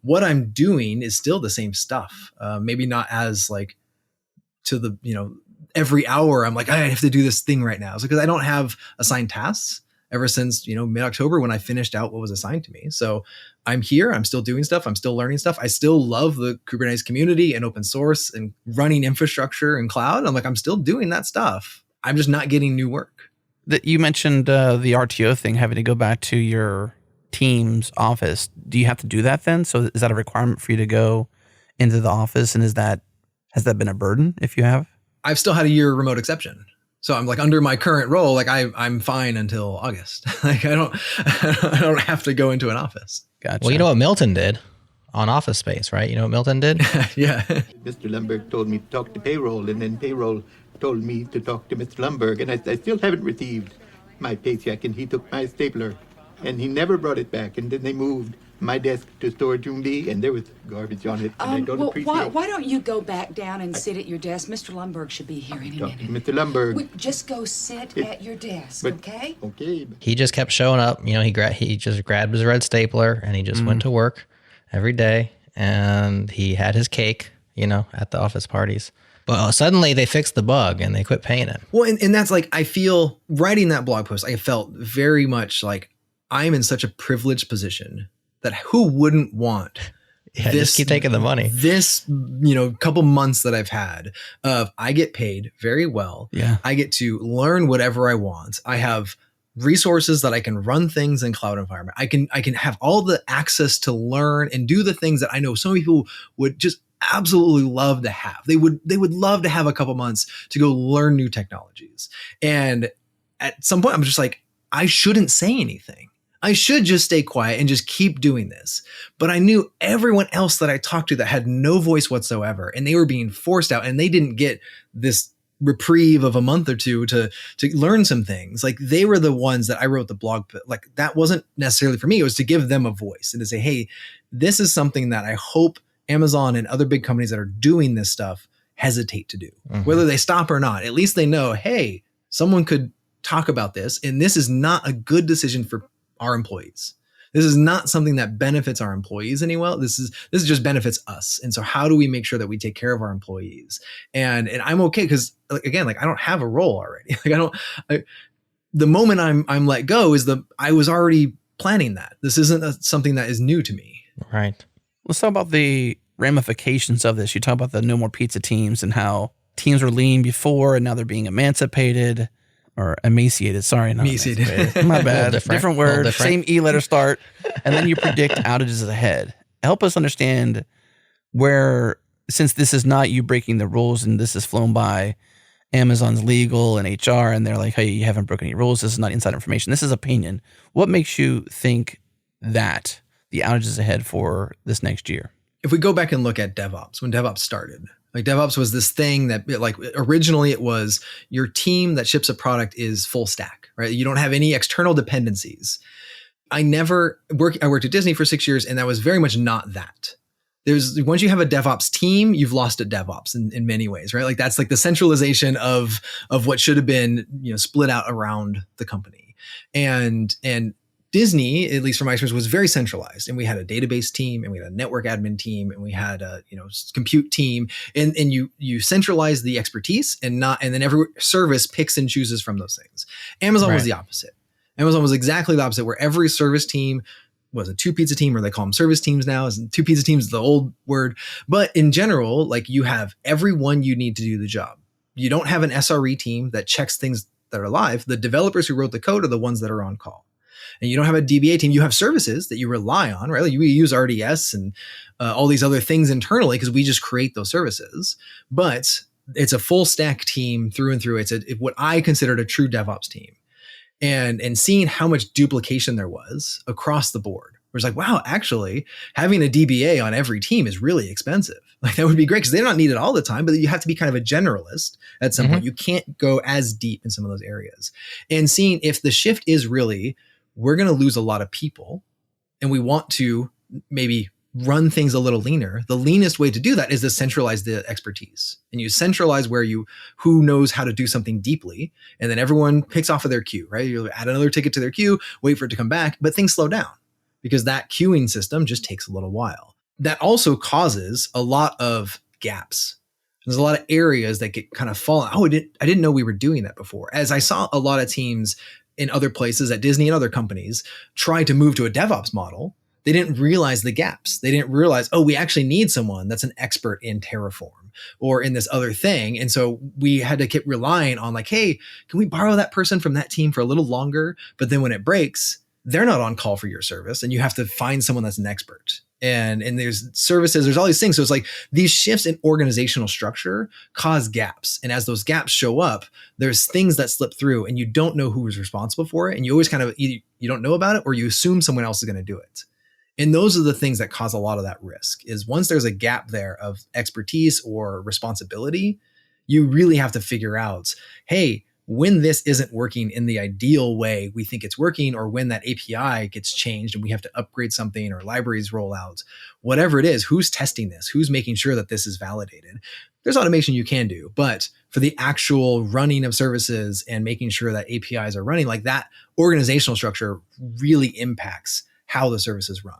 what I'm doing is still the same stuff. Maybe not as like to the, every hour I'm like, I have to do this thing right now. It's because I don't have assigned tasks ever since, mid-October when I finished out what was assigned to me. So I'm here, I'm still doing stuff. I'm still learning stuff. I still love the Kubernetes community and open source and running infrastructure and cloud. I'm like, I'm still doing that stuff. I'm just not getting new work. You mentioned the RTO thing, having to go back to your team's office. Do you have to do that then? So is that a requirement for you to go into the office? And has that been a burden if you have? I've still had a year remote exception. So I'm like under my current role, like I'm fine until August. Like I don't have to go into an office. Gotcha. Well, you know what Milton did on Office Space, right? You know what Milton did? Yeah. Mr. Lumberg told me to talk to payroll, and then payroll told me to talk to Mr. Lumberg, and I still haven't received my paycheck, and he took my stapler, and he never brought it back, and then they moved my desk to storage room B, and there was garbage on it, and I don't appreciate it. Why don't you go back down and sit at your desk? Mr. Lumberg should be here any minute. Mr. Lumberg. Just go sit at your desk, okay? Okay. He just kept showing up. He just grabbed his red stapler, and he just went to work every day, and he had his cake, at the office parties. But suddenly they fixed the bug and they quit paying him. Well, and that's like, I feel writing that blog post, I felt very much like I'm in such a privileged position that who wouldn't want just keep taking the money. This, couple months that I've had of I get paid very well. Yeah. I get to learn whatever I want. I have resources that I can run things in cloud environment. I can have all the access to learn and do the things that I know some people would just absolutely love to have. They would love to have a couple months to go learn new technologies. And at some point I'm just like, I shouldn't say anything. I should just stay quiet and just keep doing this. But I knew everyone else that I talked to that had no voice whatsoever, and they were being forced out, and they didn't get this reprieve of a month or two to learn some things. Like, they were the ones that I wrote the blog. Like, that wasn't necessarily for me. It was to give them a voice and to say, hey, this is something that I hope Amazon and other big companies that are doing this stuff hesitate to do, whether they stop or not. At least they know, hey, someone could talk about this, and this is not a good decision for our employees. This is not something that benefits our employees anyway. This just benefits us. And so how do we make sure that we take care of our employees? And I'm okay, because again, like, I don't have a role already. Like, the moment I'm let go I was already planning that. This isn't something that is new to me. Right. Let's talk about the ramifications of this. You talk about the No More Pizza teams and how teams were lean before and now they're being emancipated. Or emaciated, sorry, not emaciated. My bad. Different word, same E letter start. And then you predict outages ahead. Help us understand where, since this is not you breaking the rules and this is flown by Amazon's legal and HR, and they're like, hey, you haven't broken any rules. This is not inside information. This is opinion. What makes you think that the outages ahead for this next year? If we go back and look at DevOps, when DevOps started, like, DevOps was this thing that, like, originally it was your team that ships a product is full stack, right? You don't have any external dependencies. I worked at Disney for 6 years, and that was very much not that. Once you have a DevOps team, you've lost a DevOps in many ways, right? Like, that's like the centralization of what should have been, split out around the company. And Disney, at least from my experience, was very centralized, and we had a database team, and we had a network admin team, and we had a compute team, and you centralize the expertise and then every service picks and chooses from those things. Amazon was the opposite. Amazon was exactly the opposite, where every service team was a 2-pizza team, or they call them service teams now. 2-pizza teams is the old word, but in general, like, you have everyone you need to do the job. You don't have an SRE team that checks things that are live. The developers who wrote the code are the ones that are on call. And you don't have a DBA team. You have services that you rely on, right? Like, we use RDS and all these other things internally because we just create those services. But it's a full stack team through and through. It's what I considered a true DevOps team. And seeing how much duplication there was across the board. It was like, wow, actually having a DBA on every team is really expensive. Like, that would be great because they're not needed all the time, but you have to be kind of a generalist at some point. You can't go as deep in some of those areas. And seeing if the shift is really, we're going to lose a lot of people and we want to maybe run things a little leaner. The leanest way to do that is to centralize the expertise, and you centralize who knows how to do something deeply. And then everyone picks off of their queue, right? You add another ticket to their queue, wait for it to come back, but things slow down because that queuing system just takes a little while. That also causes a lot of gaps. There's a lot of areas that get kind of fallen. Oh, I didn't know we were doing that before. As I saw a lot of teams in other places at Disney and other companies try to move to a DevOps model, they didn't realize the gaps. They didn't realize, oh, we actually need someone that's an expert in Terraform or in this other thing. And so we had to keep relying on, like, hey, can we borrow that person from that team for a little longer? But then when it breaks, they're not on call for your service, and you have to find someone that's an expert. And there's services, there's all these things. So it's like these shifts in organizational structure cause gaps. And as those gaps show up, there's things that slip through and you don't know who is responsible for it. And you always kind of, either you don't know about it or you assume someone else is going to do it. And those are the things that cause a lot of that risk. Is once there's a gap there of expertise or responsibility, you really have to figure out, hey, when this isn't working in the ideal way we think it's working, or when that API gets changed and we have to upgrade something or libraries roll out, whatever it is, who's testing this? Who's making sure that this is validated? There's automation you can do, but for the actual running of services and making sure that APIs are running, like, that organizational structure really impacts how the services run.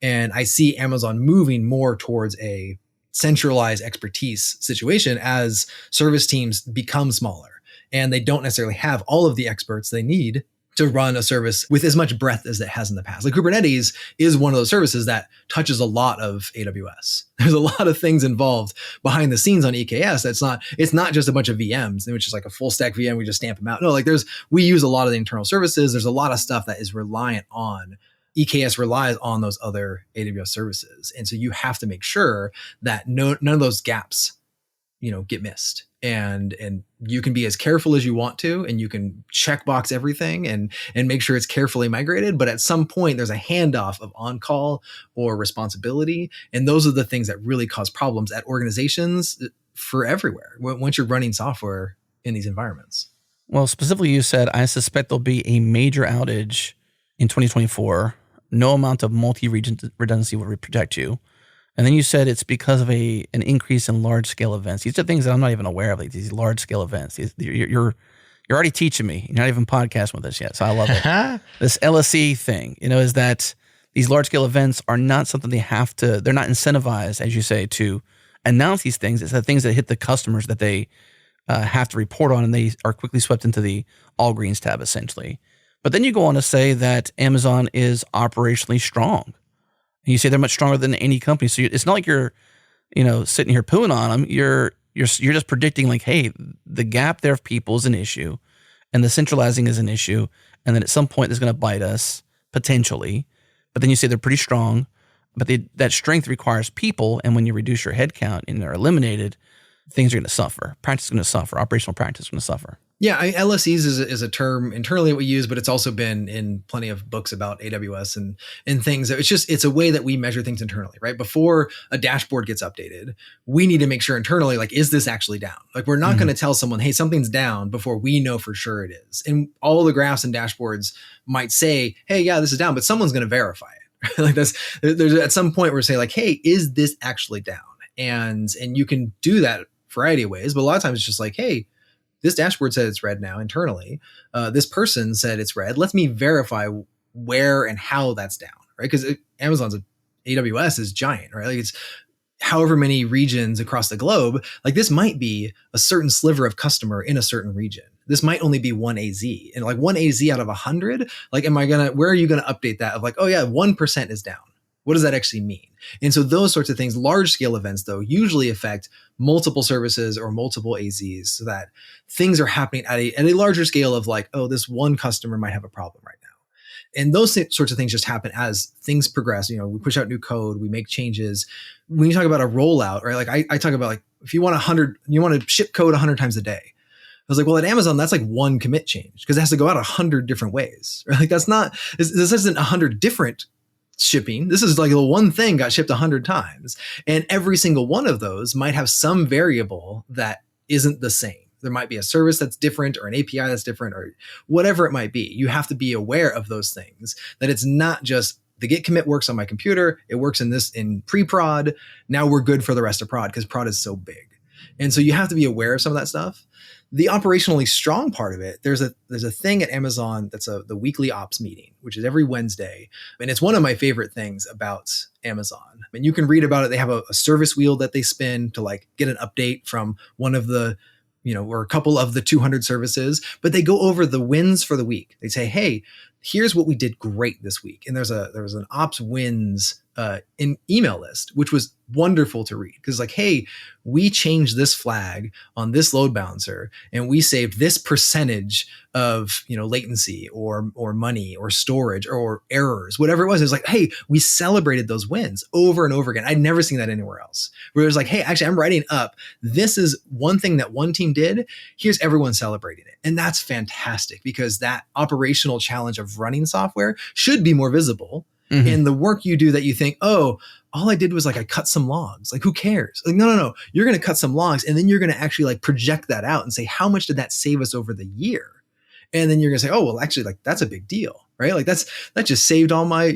And I see Amazon moving more towards a centralized expertise situation as service teams become smaller and they don't necessarily have all of the experts they need to run a service with as much breadth as it has in the past. Like Kubernetes is one of those services that touches a lot of AWS. There's a lot of things involved behind the scenes on EKS. It's not just a bunch of VMs, which is like a full stack VM. We just stamp them out. No, like we use a lot of the internal services. There's a lot of stuff that is reliant on EKS relies on those other AWS services. And so you have to make sure that none of those gaps, get missed. And you can be as careful as you want to, and you can checkbox everything and make sure it's carefully migrated. But at some point, there's a handoff of on-call or responsibility. And those are the things that really cause problems at organizations for everywhere once you're running software in these environments. Well, specifically, you said, I suspect there'll be a major outage in 2024. No amount of multi-region redundancy will protect you. And then you said it's because of an increase in large-scale events. These are things that I'm not even aware of, like these large-scale events. You're already teaching me. You're not even podcasting with us yet, so I love it. This LSE thing, is that these large-scale events are not something they're not incentivized, as you say, to announce these things. It's the things that hit the customers that they have to report on, and they are quickly swept into the all greens tab, essentially. But then you go on to say that Amazon is operationally strong. And you say they're much stronger than any company. So it's not like you're, sitting here pooing on them. You're just predicting like, hey, the gap there of people is an issue, and the centralizing is an issue, and then at some point it's going to bite us potentially. But then you say they're pretty strong, but that strength requires people, and when you reduce your headcount and they're eliminated, things are going to suffer. Practice is going to suffer. Operational practice is going to suffer. Yeah, LSEs is a term internally that we use, but it's also been in plenty of books about AWS and things. It's a way that we measure things internally, right? Before a dashboard gets updated, we need to make sure internally, like, is this actually down? Like, we're not going to tell someone, hey, something's down before we know for sure it is. And all the graphs and dashboards might say, hey, yeah, this is down, but someone's going to verify it. Like there's at some point where we say like, hey, is this actually down? And you can do that a variety of ways, but a lot of times it's just like, hey, this dashboard said it's red now internally. This person said it's red. Let me verify where and how that's down, right? Because Amazon's AWS is giant, right? Like it's however many regions across the globe. Like this might be a certain sliver of customer in a certain region. This might only be one AZ, and like one AZ out of 100. Like, where are you going to update that of like, oh yeah, 1% is down. What does that actually mean? And so those sorts of things, large scale events though, usually affect multiple services or multiple AZs, so that things are happening at a larger scale of like, oh, this one customer might have a problem right now. And those sorts of things just happen as things progress. We push out new code, we make changes. When you talk about a rollout, right? Like I talk about like, if you want to ship code 100 times a day. I was like, well, at Amazon, that's like one commit change because it has to go out 100 different ways, right? Like this isn't 100 different shipping. This is like the one thing got shipped 100 times. And every single one of those might have some variable that isn't the same. There might be a service that's different or an API that's different or whatever it might be. You have to be aware of those things, that it's not just the git commit works on my computer. It works in pre-prod. Now we're good for the rest of prod because prod is so big. And so you have to be aware of some of that stuff. The operationally strong part of it, there's a thing at Amazon that's the weekly ops meeting, which is every Wednesday. And it's one of my favorite things about Amazon. And you can read about it. They have a service wheel that they spin to like get an update from one of the, or a couple of the 200 services, but they go over the wins for the week. They say, hey, here's what we did great this week. And there was an ops wins in email list, which was wonderful to read because like, hey, we changed this flag on this load balancer and we saved this percentage of, latency or money or storage or errors, whatever it was. It was like, hey, we celebrated those wins over and over again. I'd never seen that anywhere else where it was like, hey, actually I'm writing up, this is one thing that one team did. Here's everyone celebrating it. And that's fantastic because that operational challenge of running software should be more visible. Mm-hmm. And the work you do that you think, oh, all I did was like I cut some logs. Like, who cares? Like, no. You're going to cut some logs and then you're going to actually like project that out and say, how much did that save us over the year? And then you're going to say, oh, well, actually, like that's a big deal, right? Like that just saved all my,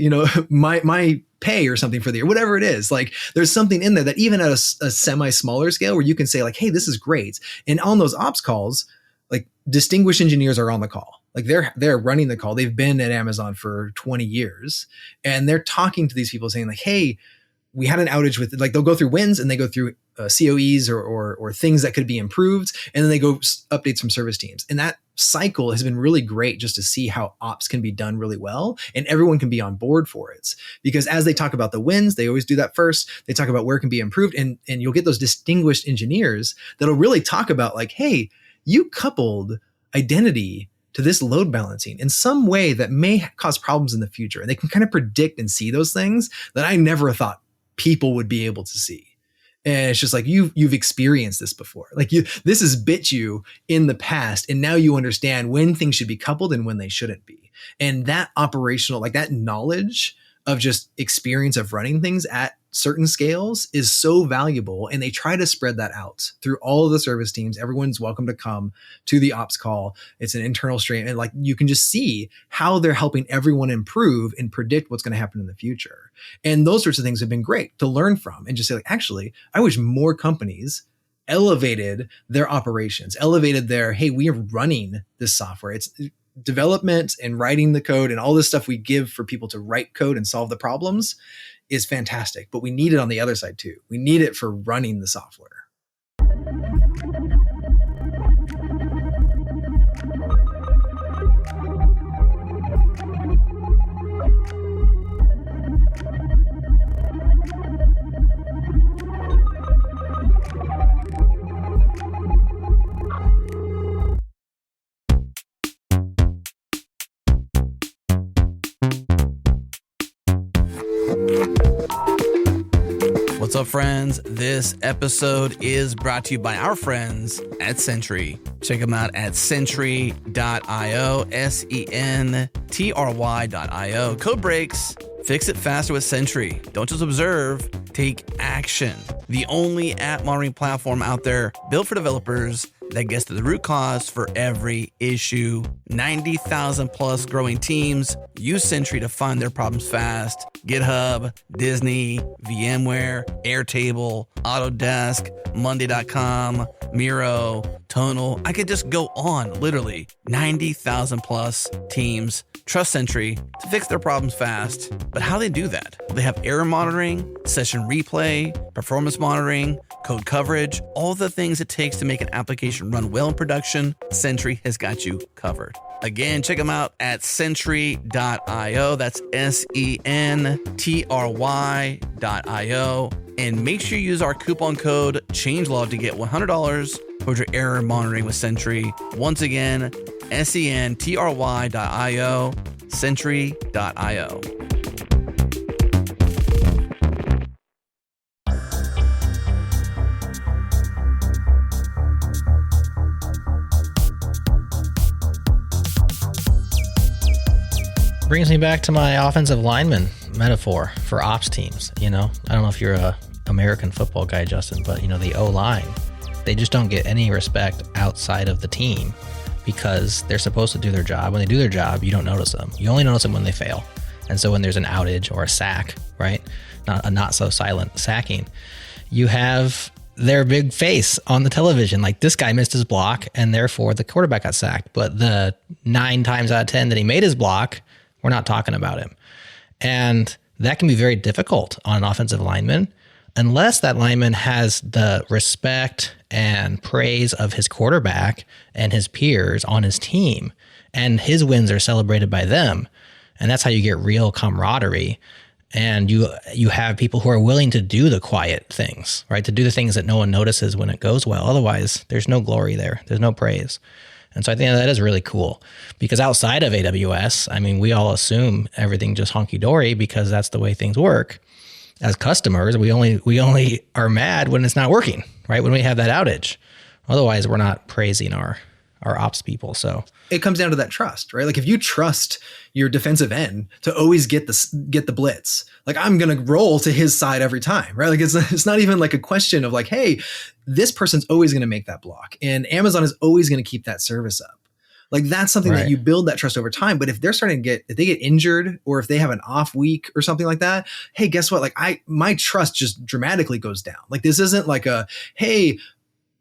my pay or something for the year, whatever it is. Like there's something in there that even at a semi smaller scale where you can say like, hey, this is great. And on those ops calls, like distinguished engineers are on the call. Like they're running the call. They've been at Amazon for 20 years and they're talking to these people saying like, hey, we had an outage with, like they'll go through wins and they go through COEs or things that could be improved. And then they go updates from service teams. And that cycle has been really great just to see how ops can be done really well and everyone can be on board for it. Because as they talk about the wins, they always do that first. They talk about where it can be improved, and you'll get those distinguished engineers that'll really talk about like, hey, you coupled identity to this load balancing in some way that may cause problems in the future. And they can kind of predict and see those things that I never thought people would be able to see. And it's just like, you've experienced this before. Like this has bit you in the past. And now you understand when things should be coupled and when they shouldn't be. And that operational, like that knowledge of just experience of running things at certain scales is so valuable. And they try to spread that out through all of the service teams. Everyone's welcome to come to the ops call. It's an internal stream. And like, you can just see how they're helping everyone improve and predict what's going to happen in the future. And those sorts of things have been great to learn from and just say like, actually, I wish more companies elevated their operations, elevated their, hey, we are running this software. It's development and writing the code and all this stuff we give for people to write code and solve the problems is fantastic, but we need it on the other side too. We need it for running the software. What's up, friends? This episode is brought to you by our friends at Sentry. Check them out at sentry.io, sentry.io. Code breaks. Fix it faster with Sentry. Don't just observe, take action. The only app monitoring platform out there built for developers that gets to the root cause for every issue. 90,000 plus growing teams use Sentry to find their problems fast. GitHub, Disney, VMware, Airtable, Autodesk, Monday.com, Miro, Tonal. I could just go on, literally. 90,000 plus teams trust Sentry to fix their problems fast. But how do they do that? They have error monitoring, session replay, performance monitoring, code coverage, all the things it takes to make an application run well in production. Sentry has got you covered. Again, check them out at sentry.io. That's sentry.io. And make sure you use our coupon code CHANGELOG to get $100 towards your error monitoring with Sentry. Once again, sentry.io, sentry.io. Brings me back to my offensive lineman metaphor for ops teams. You know, I don't know if you're a American football guy, Justin, but you know, the O-line, they just don't get any respect outside of the team because they're supposed to do their job. When they do their job, you don't notice them. You only notice them when they fail. And so when there's an outage or a sack, right? Not so silent sacking, you have their big face on the television. Like, this guy missed his block and therefore the quarterback got sacked. But the 9 times out of 10 that he made his block, we're not talking about him. And that can be very difficult on an offensive lineman unless that lineman has the respect and praise of his quarterback and his peers on his team, and his wins are celebrated by them. And that's how you get real camaraderie. And you have people who are willing to do the quiet things, right? To do the things that no one notices when it goes well. Otherwise, there's no glory there. There's no praise. And so I think that is really cool, because outside of AWS, I mean, we all assume everything just honky-dory because that's the way things work. As customers, we only are mad when it's not working, right? When we have that outage. Otherwise, we're not praising our ops people. So it comes down to that trust, right? Like, if you trust your defensive end to always get the blitz, like, I'm going to roll to his side every time, right? Like, it's not even like a question of like, hey, this person's always going to make that block and Amazon is always going to keep that service up. Like, that's something that you build that trust over time. But if they're if they get injured or if they have an off week or something like that, hey, guess what? Like, my trust just dramatically goes down. Like, this isn't like hey,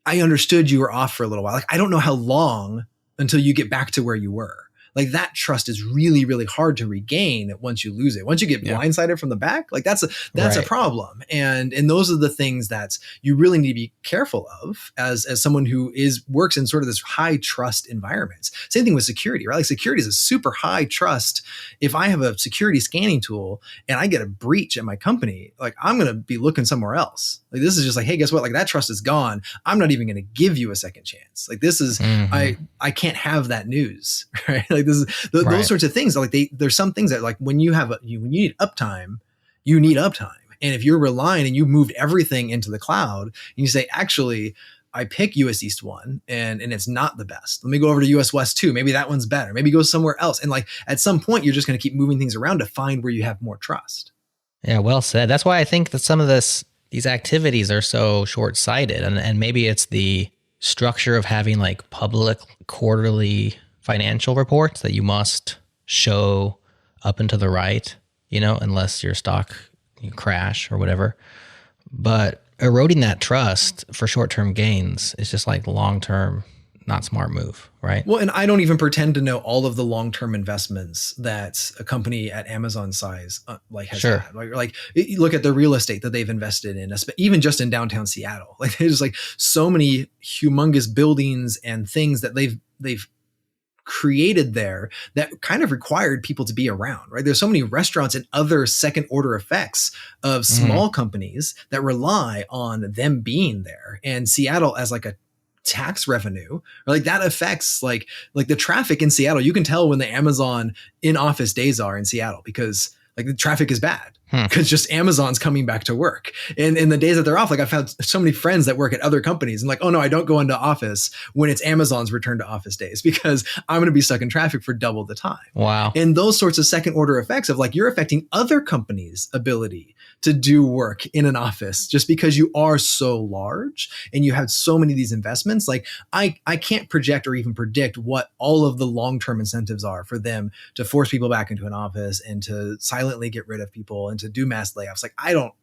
I understood you were off for a little while. Like, I don't know how long until you get back to where you were. like that trust is really, really hard to regain once you lose it. Once you get blindsided from the back, like that's a problem. And those are the things that you really need to be careful of as someone who works in sort of this high trust environments. Same thing with security, right? Like security is a super high trust. If I have a security scanning tool and I get a breach at my company, like I'm going to be looking somewhere else. Like this is just like, hey, guess what? Like that trust is gone. I'm not even going to give you a second chance. Like this is, I can't have that news, right? Like this is those sorts of things. Like there's some things that like when you have when you need uptime, you need uptime. And if you're relying and you moved everything into the cloud and you say, actually, I pick US East 1 and it's not the best. Let me go over to US West 2. Maybe that one's better. Maybe go somewhere else. And like at some point, you're just going to keep moving things around to find where you have more trust. Yeah, well said. That's why I think that some of these activities are so short-sighted. And maybe it's the structure of having like public quarterly financial reports that you must show up and to the right, unless your stock crash or whatever. But eroding that trust for short-term gains is just like long-term, not smart move, right? Well, and I don't even pretend to know all of the long-term investments that a company at Amazon size has had. Like you look at the real estate that they've invested in, even just in downtown Seattle. Like there's like so many humongous buildings and things that they've created there that kind of required people to be around, right? There's so many restaurants and other second order effects of small companies that rely on them being there. And Seattle as like a tax revenue, or like that affects like the traffic in Seattle. You can tell when the Amazon in office days are in Seattle because like the traffic is bad because just Amazon's coming back to work. And in the days that they're off, like I've had so many friends that work at other companies and like, oh no, I don't go into office when it's Amazon's return to office days because I'm going to be stuck in traffic for double the time. Wow. And those sorts of second order effects of like, you're affecting other companies' ability to do work in an office just because you are so large and you have so many of these investments. Like I can't project or even predict what all of the long-term incentives are for them to force people back into an office and to silently get rid of people and to do mass layoffs. Like I don't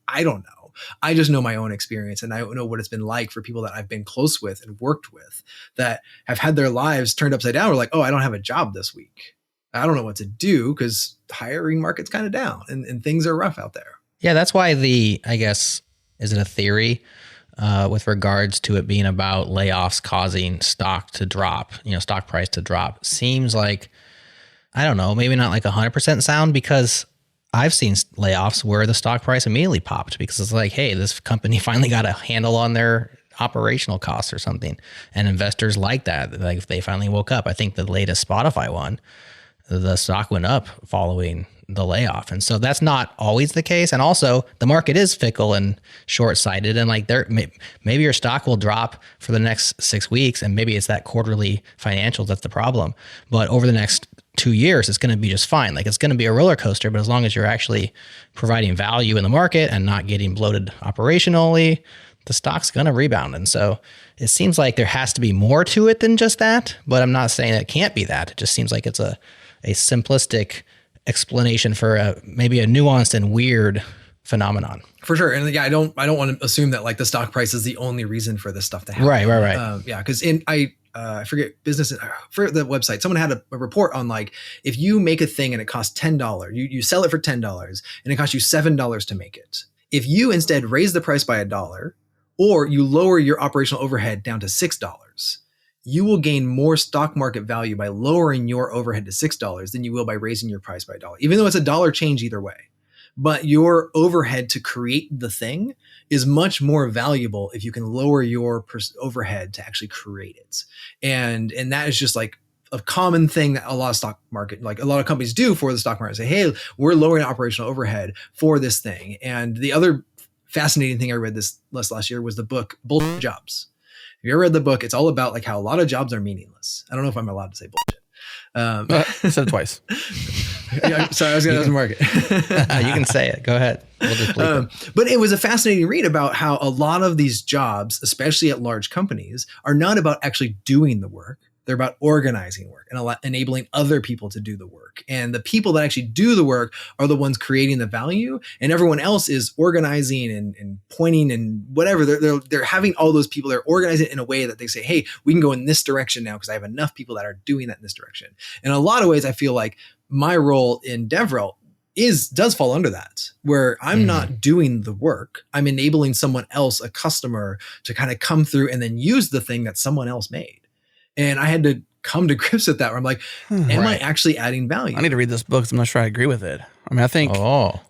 know. I just know my own experience and I know what it's been like for people that I've been close with and worked with that have had their lives turned upside down. We're like, oh, I don't have a job this week. I don't know what to do because the hiring market's kind of down and things are rough out there. Yeah, that's why I guess, is it a theory with regards to it being about layoffs causing stock to drop, stock price to drop? Seems like, I don't know, maybe not like 100% sound because I've seen layoffs where the stock price immediately popped because it's like, hey, this company finally got a handle on their operational costs or something. And investors like that. Like they finally woke up. I think the latest Spotify one, the stock went up following the layoff. And so that's not always the case. And also the market is fickle and short-sighted. And like maybe your stock will drop for the next 6 weeks. And maybe it's that quarterly financials that's the problem. But over the next 2 years, it's going to be just fine. Like it's going to be a roller coaster, but as long as you're actually providing value in the market and not getting bloated operationally, the stock's going to rebound. And so it seems like there has to be more to it than just that, but I'm not saying it can't be that. It just seems like it's a simplistic explanation for maybe a nuanced and weird phenomenon. For sure. And yeah, I don't want to assume that like the stock price is the only reason for this stuff to happen. Right. Yeah. Cause I forget for the website, someone had a report on like, if you make a thing and it costs $10, you sell it for $10 and it costs you $7 to make it. If you instead raise the price by $1 or you lower your operational overhead down to $6, you will gain more stock market value by lowering your overhead to $6 than you will by raising your price by $1, even though it's $1 change either way. But your overhead to create the thing is much more valuable if you can lower your overhead to actually create it. And that is just like a common thing that a lot of stock market, like a lot of companies do for the stock market, say, hey, we're lowering operational overhead for this thing. And the other fascinating thing I read this last year was the book Bullshit Jobs. If you ever read the book, it's all about like how a lot of jobs are meaningless. I don't know if I'm allowed to say bullshit. Said it twice. Yeah, sorry, I was going to mark it. You can say it. Go ahead. We'll just bleep it. But it was a fascinating read about how a lot of these jobs, especially at large companies, are not about actually doing the work. They're about organizing work and enabling other people to do the work. And the people that actually do the work are the ones creating the value, and everyone else is organizing and pointing and whatever. They're having all those people, they're organizing it in a way that they say, hey, we can go in this direction now because I have enough people that are doing that in this direction. In a lot of ways, I feel like my role in DevRel does fall under that, where I'm not doing the work. I'm enabling someone else, a customer, to kind of come through and then use the thing that someone else made. And I had to come to grips with that, where I'm like, am I actually adding value? I need to read this book because I'm not sure I agree with it. I mean, I think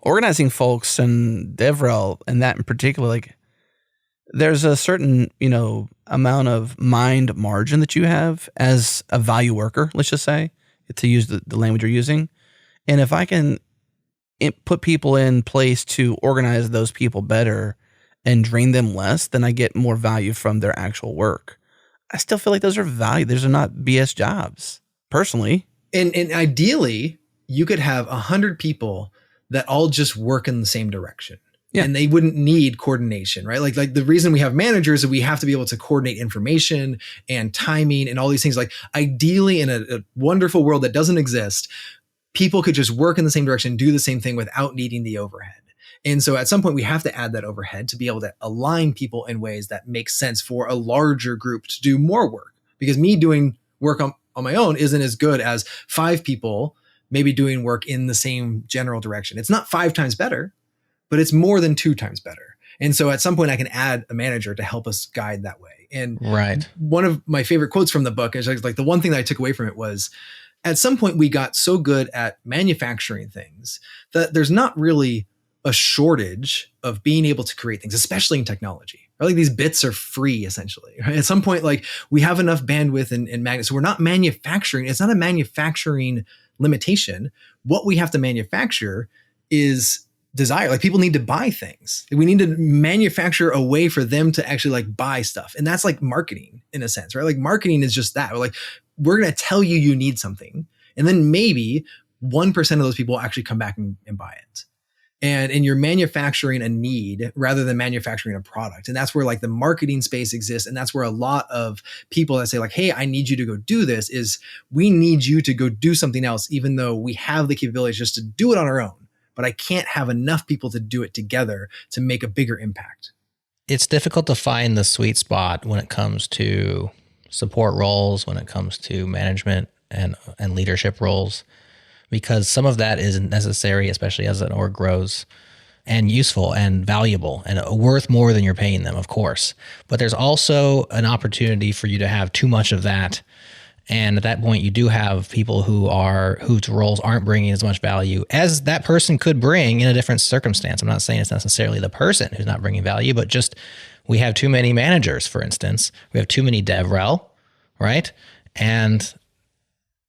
organizing folks and DevRel and that in particular, like there's a certain, amount of mind margin that you have as a value worker, let's just say, to use the language you're using. And if I can put people in place to organize those people better and drain them less, then I get more value from their actual work. I still feel like those are value. Those are not BS jobs, personally. And ideally, you could have 100 people that all just work in the same direction. Yeah. And they wouldn't need coordination, right? Like the reason we have managers is we have to be able to coordinate information and timing and all these things. Like ideally, in a wonderful world that doesn't exist, people could just work in the same direction, do the same thing without needing the overhead. And so at some point we have to add that overhead to be able to align people in ways that make sense for a larger group to do more work. Because me doing work on my own isn't as good as 5 people maybe doing work in the same general direction. It's not 5 times better, but it's more than 2 times better. And so at some point I can add a manager to help us guide that way. And one of my favorite quotes from the book is like the one thing that I took away from it was, at some point we got so good at manufacturing things that there's not really a shortage of being able to create things, especially in technology. Right? Like these bits are free essentially. Right? At some point, like we have enough bandwidth and magnets. So we're not manufacturing. It's not a manufacturing limitation. What we have to manufacture is desire. Like people need to buy things. We need to manufacture a way for them to actually like buy stuff. And that's like marketing in a sense, right? Like marketing is just that. We're going to tell you need something. And then maybe 1% of those people will actually come back and buy it. And you're manufacturing a need rather than manufacturing a product. And that's where like the marketing space exists. And that's where a lot of people that say like, hey, I need you to go do this is we need you to go do something else, even though we have the capabilities just to do it on our own. But I can't have enough people to do it together to make a bigger impact. It's difficult to find the sweet spot when it comes to support roles, when it comes to management and leadership roles, because some of that isn't necessary, especially as an org grows, and useful and valuable and worth more than you're paying them, of course. But there's also an opportunity for you to have too much of that. And at that point, you do have people whose roles aren't bringing as much value as that person could bring in a different circumstance. I'm not saying it's necessarily the person who's not bringing value, but just we have too many managers, for instance. We have too many DevRel, right? And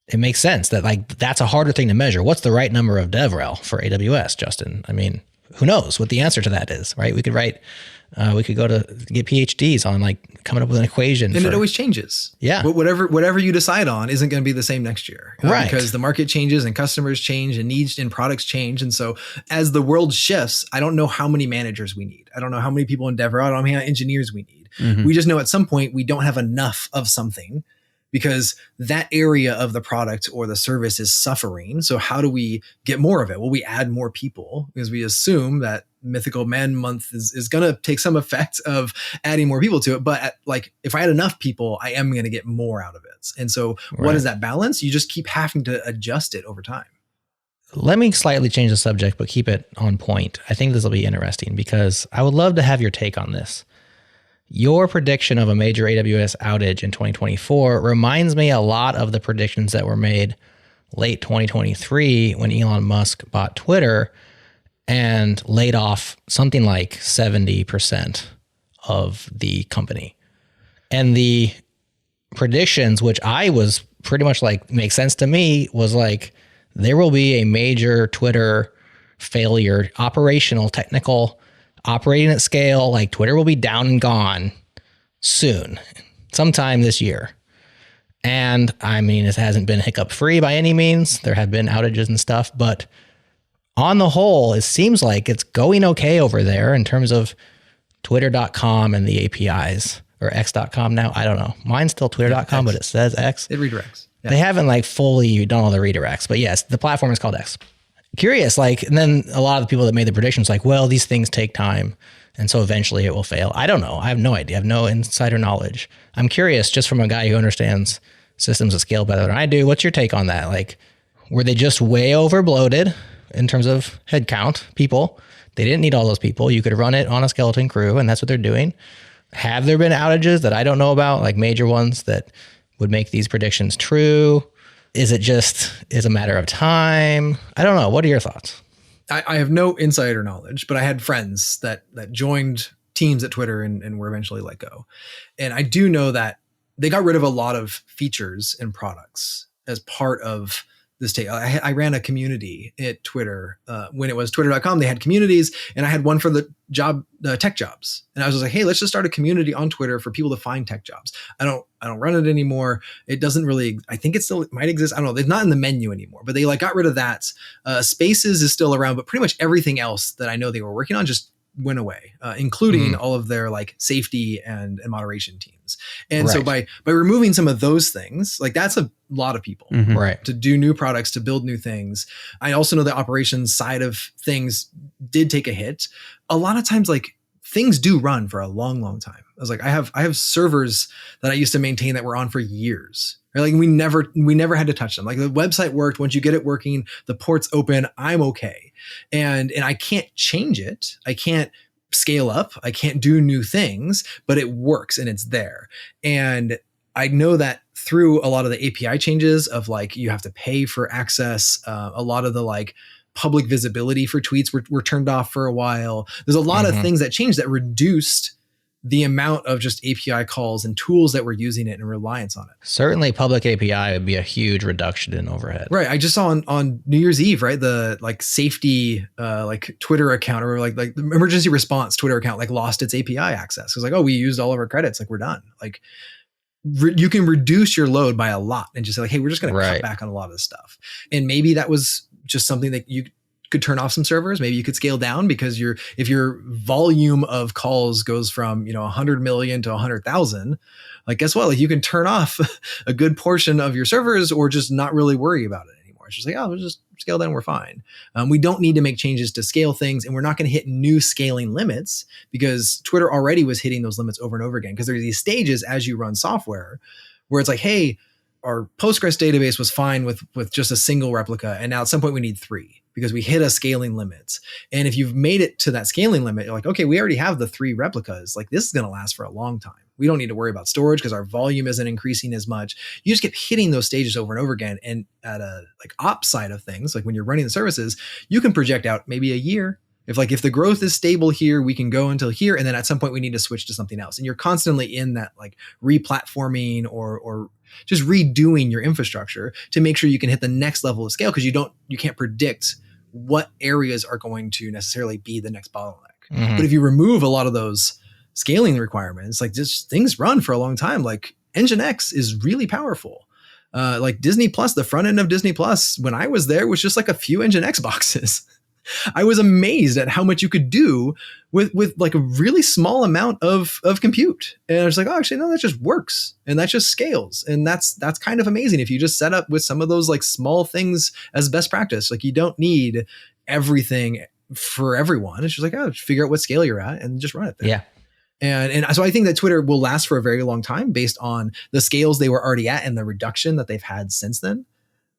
it makes sense that like that's a harder thing to measure. What's the right number of DevRel for AWS, Justin? I mean, who knows what the answer to that is, right? We could go to get PhDs on like coming up with an equation. And it always changes. Yeah. But whatever you decide on isn't going to be the same next year. Right. Because the market changes and customers change and needs and products change. And so as the world shifts, I don't know how many managers we need. I don't know how many people in DevRel. I don't know how many engineers we need. Mm-hmm. We just know at some point we don't have enough of something because that area of the product or the service is suffering. So how do we get more of it? Well, we add more people because we assume that Mythical Man Month is going to take some effect of adding more people to it. But if I had enough people, I am going to get more out of it. And so what is that balance? You just keep having to adjust it over time. Let me slightly change the subject, but keep it on point. I think this will be interesting because I would love to have your take on this. Your prediction of a major AWS outage in 2024 reminds me a lot of the predictions that were made late 2023 when Elon Musk bought Twitter and laid off something like 70% of the company. And the predictions, which I was pretty much like, make sense to me, was like, there will be a major Twitter failure, operational, technical, operating at scale, like Twitter will be down and gone soon, sometime this year. And I mean, it hasn't been hiccup free by any means. There have been outages and stuff, but on the whole, it seems like it's going okay over there in terms of Twitter.com and the APIs. or x.com now. I don't know. Mine's still twitter.com, but it says X. It redirects. Yeah. They haven't like fully done all the redirects, but yes, the platform is called X. Curious, like, and then a lot of the people that made the predictions like, well, these things take time, and so eventually it will fail. I don't know. I have no idea. I have no insider knowledge. I'm curious, just from a guy who understands systems of scale better than I do. What's your take on that? Like, were they just way over bloated in terms of headcount people? They didn't need all those people. You could run it on a skeleton crew, and that's what they're doing. Have there been outages that I don't know about, like major ones that would make these predictions true? Is it just a matter of time? I don't know. What are your thoughts? I have no insider knowledge, but I had friends that joined teams at Twitter and were eventually let go. And I do know that they got rid of a lot of features and products as part of this take. I ran a community at Twitter when it was twitter.com. They had communities, and I had one for the tech jobs. And I was just like, hey, let's just start a community on Twitter for people to find tech jobs. I don't run it anymore. It doesn't really, I think it might exist. I don't know. It's not in the menu anymore, but they like got rid of that. Spaces is still around, but pretty much everything else that I know they were working on just went away, including all of their like safety and moderation teams. And so by removing some of those things, like that's a lot of people right, to do new products, to build new things. I also know the operations side of things did take a hit. A lot of times, like things do run for a long, long time. I was like, I have servers that I used to maintain that were on for years. Like we never had to touch them. Like the website worked. Once you get it working, the port's open, I'm okay. And I can't change it. I can't scale up. I can't do new things, but it works and it's there. And I know that through a lot of the API changes of like, you have to pay for access. A lot of the like public visibility for tweets were turned off for a while. There's a lot of things that changed that reduced the amount of just API calls and tools that we're using it and reliance on it. Certainly public API would be a huge reduction in overhead. Right. I just saw on New Year's Eve, right? The like safety, like Twitter account or like the emergency response Twitter account, like lost its API access. It was like, oh, we used all of our credits. Like we're done. Like you can reduce your load by a lot and just say like, hey, we're just going to cut back on a lot of this stuff. And maybe that was just something that you could turn off some servers. Maybe you could scale down because if your volume of calls goes from 100 million to 100,000, like guess what? Like you can turn off a good portion of your servers or just not really worry about it anymore. It's just like, oh, we'll just scale down. We're fine. We don't need to make changes to scale things, and we're not going to hit new scaling limits because Twitter already was hitting those limits over and over again. Because there's these stages as you run software where it's like, hey, our Postgres database was fine with just a single replica, and now at some point we need 3 because we hit a scaling limit. And if you've made it to that scaling limit, you're like, okay, we already have the 3 replicas. Like this is going to last for a long time. We don't need to worry about storage because our volume isn't increasing as much. You just keep hitting those stages over and over again. And at a like ops side of things, like when you're running the services, you can project out maybe a year. If the growth is stable here, we can go until here. And then at some point we need to switch to something else. And you're constantly in that like re-platforming or just redoing your infrastructure to make sure you can hit the next level of scale because you can't predict what areas are going to necessarily be the next bottleneck. But if you remove a lot of those scaling requirements, like just things run for a long time. Like Nginx is really powerful. Like Disney Plus, the front end of Disney Plus, when I was there was just like a few Nginx boxes. I was amazed at how much you could do with like a really small amount of compute. And I was like, oh, actually, no, that just works. And that just scales. And that's kind of amazing. If you just set up with some of those like small things as best practice, like you don't need everything for everyone. It's just like, oh, figure out what scale you're at and just run it there. Yeah. And so I think that Twitter will last for a very long time based on the scales they were already at and the reduction that they've had since then.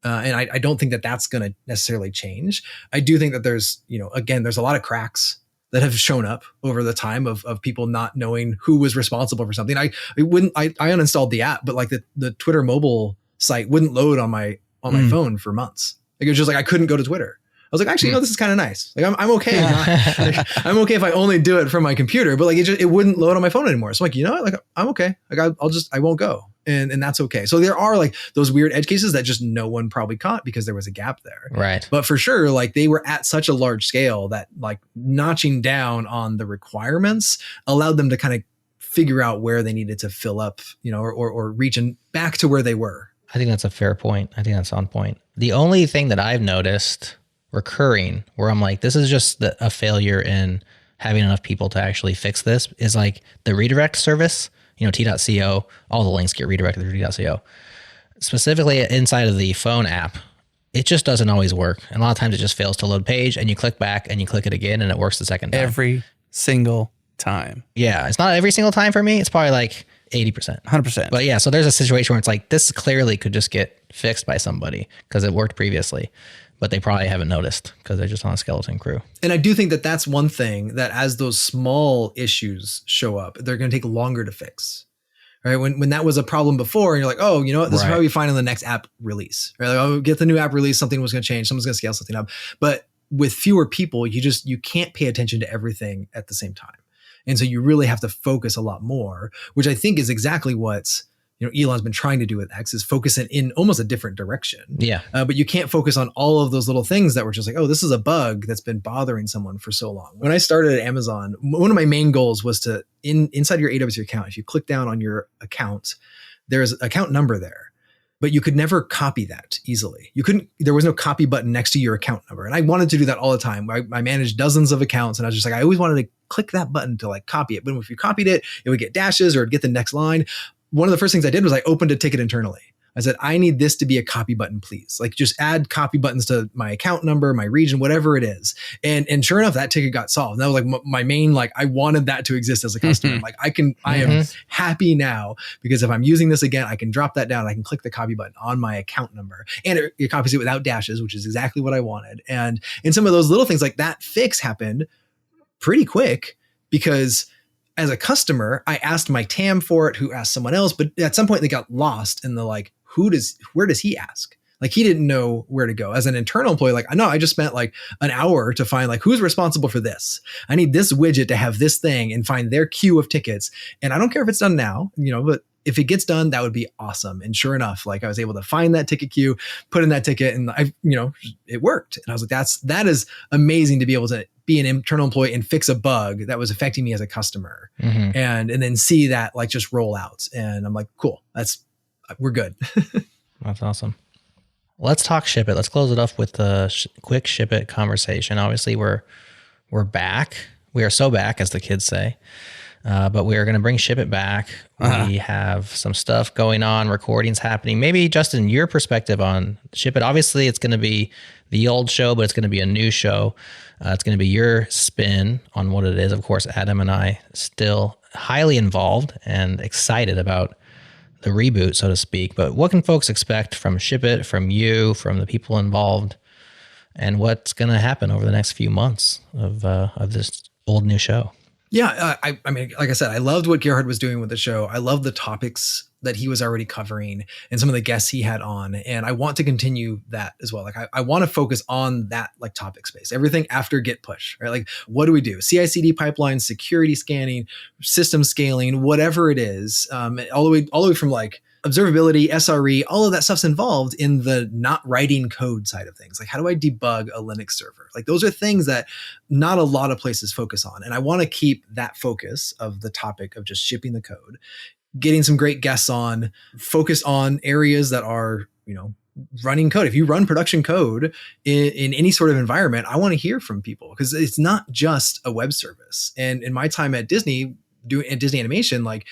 And I don't think that that's going to necessarily change. I do think that there's, again, there's a lot of cracks that have shown up over the time of people not knowing who was responsible for something. I uninstalled the app, but like the Twitter mobile site wouldn't load on my phone for months. Like it was just like I couldn't go to Twitter. I was like, actually, no, this is kind of nice. Like I'm okay. I'm okay if I only do it from my computer, but like it wouldn't load on my phone anymore. So I'm like, you know what? Like I'm okay. Like I won't go. And that's okay. So there are like those weird edge cases that just no one probably caught because there was a gap there. Right. But for sure, like they were at such a large scale that like notching down on the requirements allowed them to kind of figure out where they needed to fill up, or reach back to where they were. I think that's a fair point. I think that's on point. The only thing that I've noticed recurring where I'm like, this is just a failure in having enough people to actually fix this is like the redirect service T.co, all the links get redirected through T.co. Specifically inside of the phone app, it just doesn't always work. And a lot of times it just fails to load page, and you click back and you click it again and it works the second time. Every single time. Yeah. It's not every single time for me. It's probably like 80%. 100%. But yeah, so there's a situation where it's like, this clearly could just get fixed by somebody because it worked previously, but they probably haven't noticed because they're just on a skeleton crew. And I do think that that's one thing that as those small issues show up, they're going to take longer to fix. Right. When that was a problem before and you're like, oh, you know what, this is probably fine in the next app release. Right. Like, oh, get the new app release. Something was going to change. Someone's going to scale something up. But with fewer people, you can't pay attention to everything at the same time. And so you really have to focus a lot more, which I think is exactly what Elon's been trying to do with X, is focus in almost a different direction. Yeah. But you can't focus on all of those little things that were just like, oh, this is a bug that's been bothering someone for so long. When I started at Amazon, one of my main goals was to, inside your AWS account, if you click down on your account, there's an account number there. But you could never copy that easily. There was no copy button next to your account number. And I wanted to do that all the time. I managed dozens of accounts and I was just like, I always wanted to click that button to like copy it. But if you copied it, it would get dashes or it'd get the next line. One of the first things I did was I opened a ticket internally. I said, I need this to be a copy button, please. Like just add copy buttons to my account number, my region, whatever it is. And sure enough, that ticket got solved. And that was like my main, like I wanted that to exist as a customer. Like I am happy now because if I'm using this again, I can drop that down. I can click the copy button on my account number and it copies it without dashes, which is exactly what I wanted. And some of those little things like that fix happened pretty quick because as a customer, I asked my TAM for it, who asked someone else, but at some point they got lost in the like, where does he ask? Like he didn't know where to go. As an internal employee, like, I know I just spent like an hour to find like, who's responsible for this? I need this widget to have this thing and find their queue of tickets. And I don't care if it's done now, but if it gets done, that would be awesome. And sure enough, like I was able to find that ticket queue, put in that ticket and it worked. And I was like, that is amazing to be able to be an internal employee and fix a bug that was affecting me as a customer and then see that like just roll out. And I'm like, cool, we're good. That's awesome. Let's talk Ship It. Let's close it off with a quick Ship It conversation. Obviously we're back. We are so back, as the kids say. But we are going to bring Ship It back. We have some stuff going on, recordings happening. Maybe, Justin, your perspective on Ship It. Obviously, it's going to be the old show, but it's going to be a new show. It's going to be your spin on what it is. Of course, Adam and I still highly involved and excited about the reboot, so to speak. But what can folks expect from Ship It, from you, from the people involved, and what's going to happen over the next few months of this old new show? Yeah, I mean, like I said, I loved what Gerhard was doing with the show. I love the topics that he was already covering and some of the guests he had on. And I want to continue that as well. Like I want to focus on that like topic space, everything after Git push, right? Like what do we do? CI/CD pipelines, security scanning, system scaling, whatever it is, all the way from like observability, SRE, all of that stuff's involved in the not writing code side of things. Like how do I debug a Linux server? Like those are things that not a lot of places focus on. And I want to keep that focus of the topic of just shipping the code, getting some great guests on, focus on areas that are, running code. If you run production code in any sort of environment, I want to hear from people because it's not just a web service. And in my time at Disney, at Disney Animation, like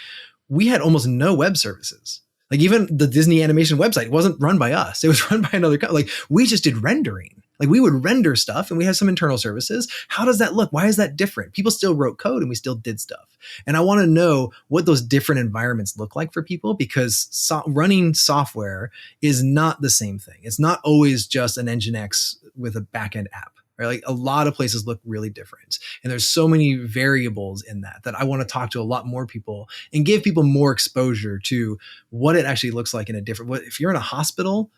we had almost no web services. Like even the Disney Animation website wasn't run by us. It was run by another company. Like we just did rendering. Like we would render stuff and we had some internal services. How does that look? Why is that different? People still wrote code and we still did stuff. And I want to know what those different environments look like for people because running software is not the same thing. It's not always just an Nginx with a backend app. Right? Like a lot of places look really different. And there's so many variables in that I want to talk to a lot more people and give people more exposure to what it actually looks like in a different, if you're in a hospital,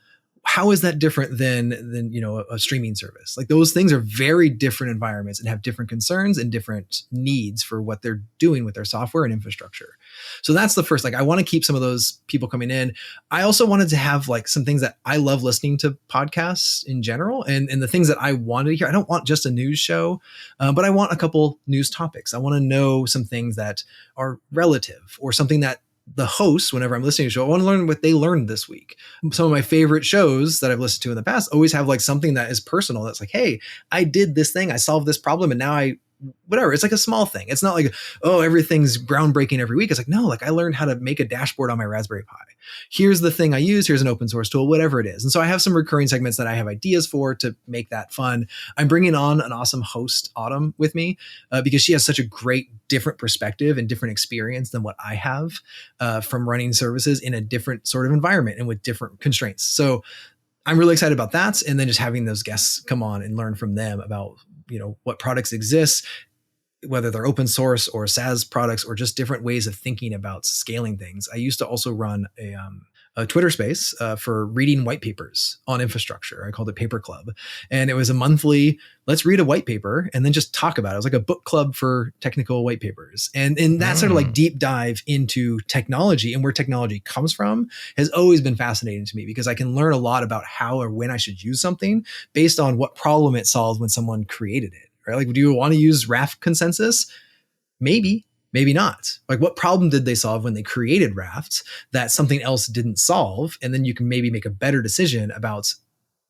how is that different than a streaming service? Like those things are very different environments and have different concerns and different needs for what they're doing with their software and infrastructure. So that's the first, like I want to keep some of those people coming in. I also wanted to have like some things that I love listening to podcasts in general and the things that I wanted to hear. I don't want just a news show, but I want a couple news topics. I want to know some things that are relative or something that the hosts, whenever I'm listening to a show, I want to learn what they learned this week. Some of my favorite shows that I've listened to in the past always have like something that is personal. That's like, hey, I did this thing. I solved this problem. And now I whatever. It's like a small thing. It's not like, oh, everything's groundbreaking every week. It's like, no, like I learned how to make a dashboard on my Raspberry Pi. Here's the thing I use. Here's an open source tool, whatever it is. And so I have some recurring segments that I have ideas for to make that fun. I'm bringing on an awesome host, Autumn, with me because she has such a great different perspective and different experience than what I have from running services in a different sort of environment and with different constraints. So I'm really excited about that. And then just having those guests come on and learn from them about, what products exist, whether they're open source or SaaS products or just different ways of thinking about scaling things. I used to also run a Twitter space for reading white papers on infrastructure. I called it Paper Club. And it was a monthly, let's read a white paper and then just talk about it. It was like a book club for technical white papers. And that sort of like deep dive into technology and where technology comes from has always been fascinating to me because I can learn a lot about how or when I should use something based on what problem it solved when someone created it, right? Like, do you want to use Raft consensus? Maybe not. Like, what problem did they solve when they created Raft that something else didn't solve? And then you can maybe make a better decision about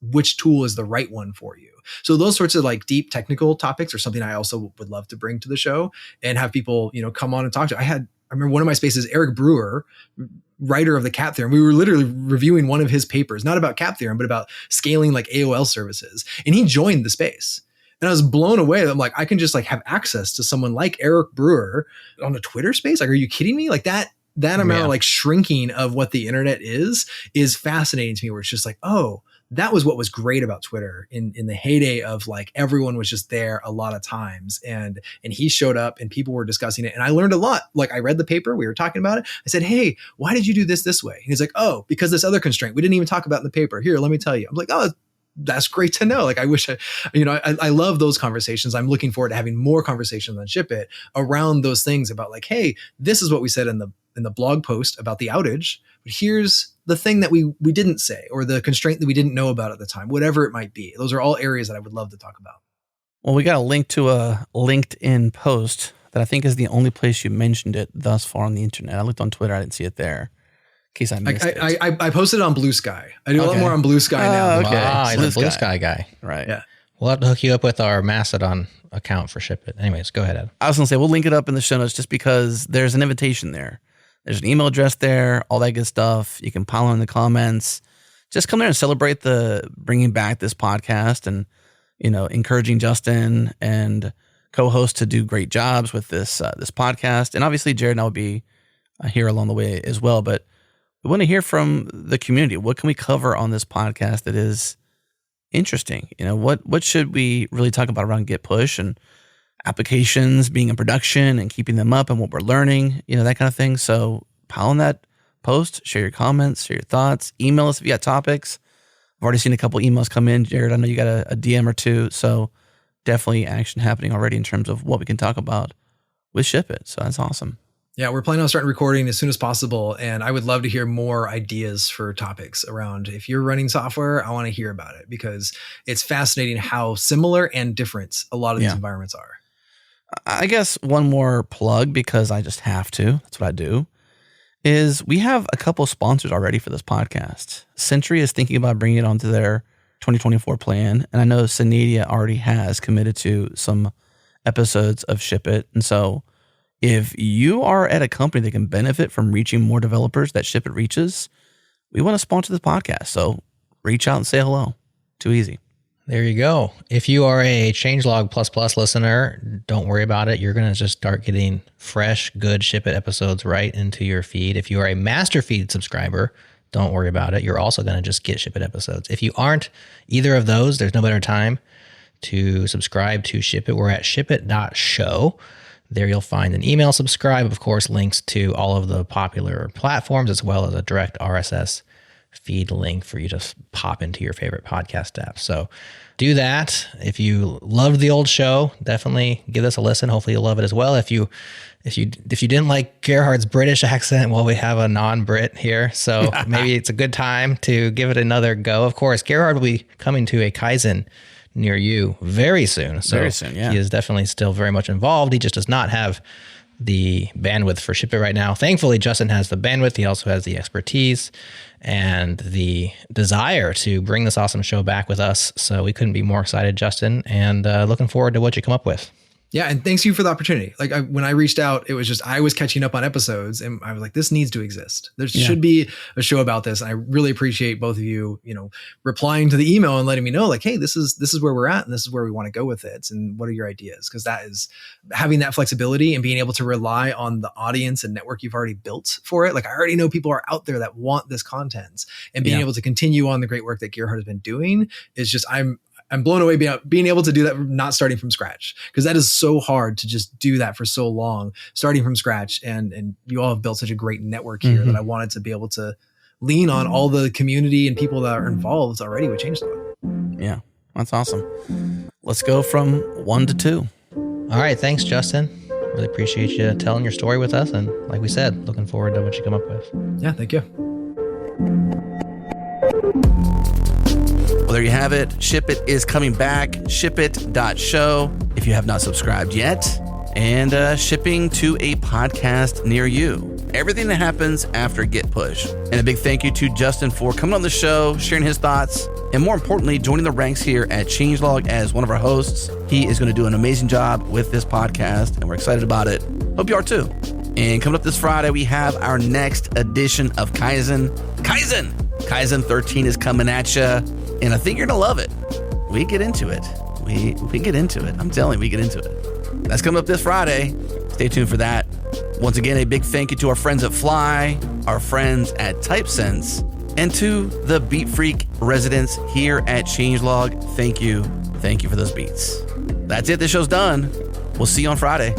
which tool is the right one for you. So those sorts of like deep technical topics are something I also would love to bring to the show and have people, come on and talk to. I remember one of my spaces, Eric Brewer, writer of the CAP theorem. We were literally reviewing one of his papers, not about CAP theorem, but about scaling like AOL services. And he joined the space. And I was blown away. I'm like, I can just like have access to someone like Eric Brewer on a Twitter space. Like, are you kidding me? Like that amount of like shrinking of what the internet is fascinating to me, where it's just like, oh, that was what was great about Twitter in the heyday of like, everyone was just there a lot of times. And he showed up and people were discussing it. And I learned a lot. Like, I read the paper, we were talking about it. I said, hey, why did you do this way? And he's like, oh, because this other constraint we didn't even talk about in the paper. Here, let me tell you. I'm like, oh, that's great to know. Like, I wish I love those conversations. I'm looking forward to having more conversations on Ship It around those things about like, hey, this is what we said in the blog post about the outage, but here's the thing that we didn't say, or the constraint that we didn't know about at the time, whatever it might be. Those are all areas that I would love to talk about. Well, we got a link to a LinkedIn post that I think is the only place you mentioned it thus far on the internet. I looked on Twitter. I didn't see it there. In case I missed it. I posted it on Blue Sky. I do a lot more on Blue Sky now. Okay. He's a Blue Sky guy. Right. Yeah. We'll have to hook you up with our Mastodon account for Ship It. Anyways, go ahead, Adam. I was going to say, we'll link it up in the show notes just because there's an invitation there. There's an email address there, all that good stuff. You can pile on in the comments. Just come there and celebrate the bringing back this podcast and, encouraging Justin and co-host to do great jobs with this podcast. And obviously, Jared and I will be here along the way as well. But we want to hear from the community. What can we cover on this podcast that is interesting? What should we really talk about around Git push and applications being in production and keeping them up and what we're learning, that kind of thing. So pile on that post, share your comments, share your thoughts, email us if you got topics. I've already seen a couple emails come in. Jared, I know you got a DM or two. So definitely action happening already in terms of what we can talk about with Ship It. So that's awesome. Yeah, we're planning on starting recording as soon as possible. And I would love to hear more ideas for topics around, if you're running software, I want to hear about it because it's fascinating how similar and different a lot of these environments are. I guess one more plug, because I just have to, that's what I do, is we have a couple sponsors already for this podcast. Sentry is thinking about bringing it onto their 2024 plan. And I know Synedia already has committed to some episodes of Ship It. And so if you are at a company that can benefit from reaching more developers that Ship It reaches, we want to sponsor this podcast. So reach out and say hello. Too easy. There you go. If you are a Changelog++ listener, don't worry about it. You're going to just start getting fresh, good Ship It episodes right into your feed. If you are a Master Feed subscriber, don't worry about it. You're also going to just get Ship It episodes. If you aren't either of those, there's no better time to subscribe to Ship It. We're at shipit.show. There you'll find an email subscribe, of course, links to all of the popular platforms, as well as a direct RSS feed link for you to pop into your favorite podcast app. So do that. If you loved the old show, definitely give this a listen. Hopefully you'll love it as well. If you didn't like Gerhard's British accent, well, we have a non-Brit here, so maybe it's a good time to give it another go. Of course, Gerhard will be coming to a Kaizen near you very soon. So very soon, yeah. He is definitely still very much involved. He just does not have the bandwidth for Ship It right now. Thankfully, Justin has the bandwidth. He also has the expertise and the desire to bring this awesome show back with us. So we couldn't be more excited, Justin, and looking forward to what you come up with. Yeah. And thanks you for the opportunity. Like when I reached out, it was just, I was catching up on episodes and I was like, this needs to exist. There should be a show about this. And I really appreciate both of you, replying to the email and letting me know like, hey, this is where we're at and this is where we want to go with it. And what are your ideas? Because that is having that flexibility and being able to rely on the audience and network you've already built for it. Like I already know people are out there that want this content, and being able to continue on the great work that Gerhard has been doing is just, I'm blown away being able to do that, not starting from scratch, because that is so hard to just do that for so long, starting from scratch. And you all have built such a great network here that I wanted to be able to lean on all the community and people that are involved already with Changelog. Yeah, that's awesome. Let's go from 1 to 2. All right. Thanks, Justin. Really appreciate you telling your story with us. And like we said, looking forward to what you come up with. Yeah, thank you. Well, there you have it. Ship It is coming back. Shipit.show if you have not subscribed yet. And shipping to a podcast near you. Everything that happens after Get Push. And a big thank you to Justin for coming on the show, sharing his thoughts, and more importantly, joining the ranks here at Changelog as one of our hosts. He is going to do an amazing job with this podcast, and we're excited about it. Hope you are too. And coming up this Friday, we have our next edition of Kaizen. Kaizen 13 is coming at you, and I think you're going to love it. We get into it. We get into it. I'm telling you, we get into it. That's coming up this Friday. Stay tuned for that. Once again, a big thank you to our friends at Fly, our friends at TypeSense, and to the Beat Freak residents here at Changelog. Thank you. Thank you for those beats. That's it. This show's done. We'll see you on Friday.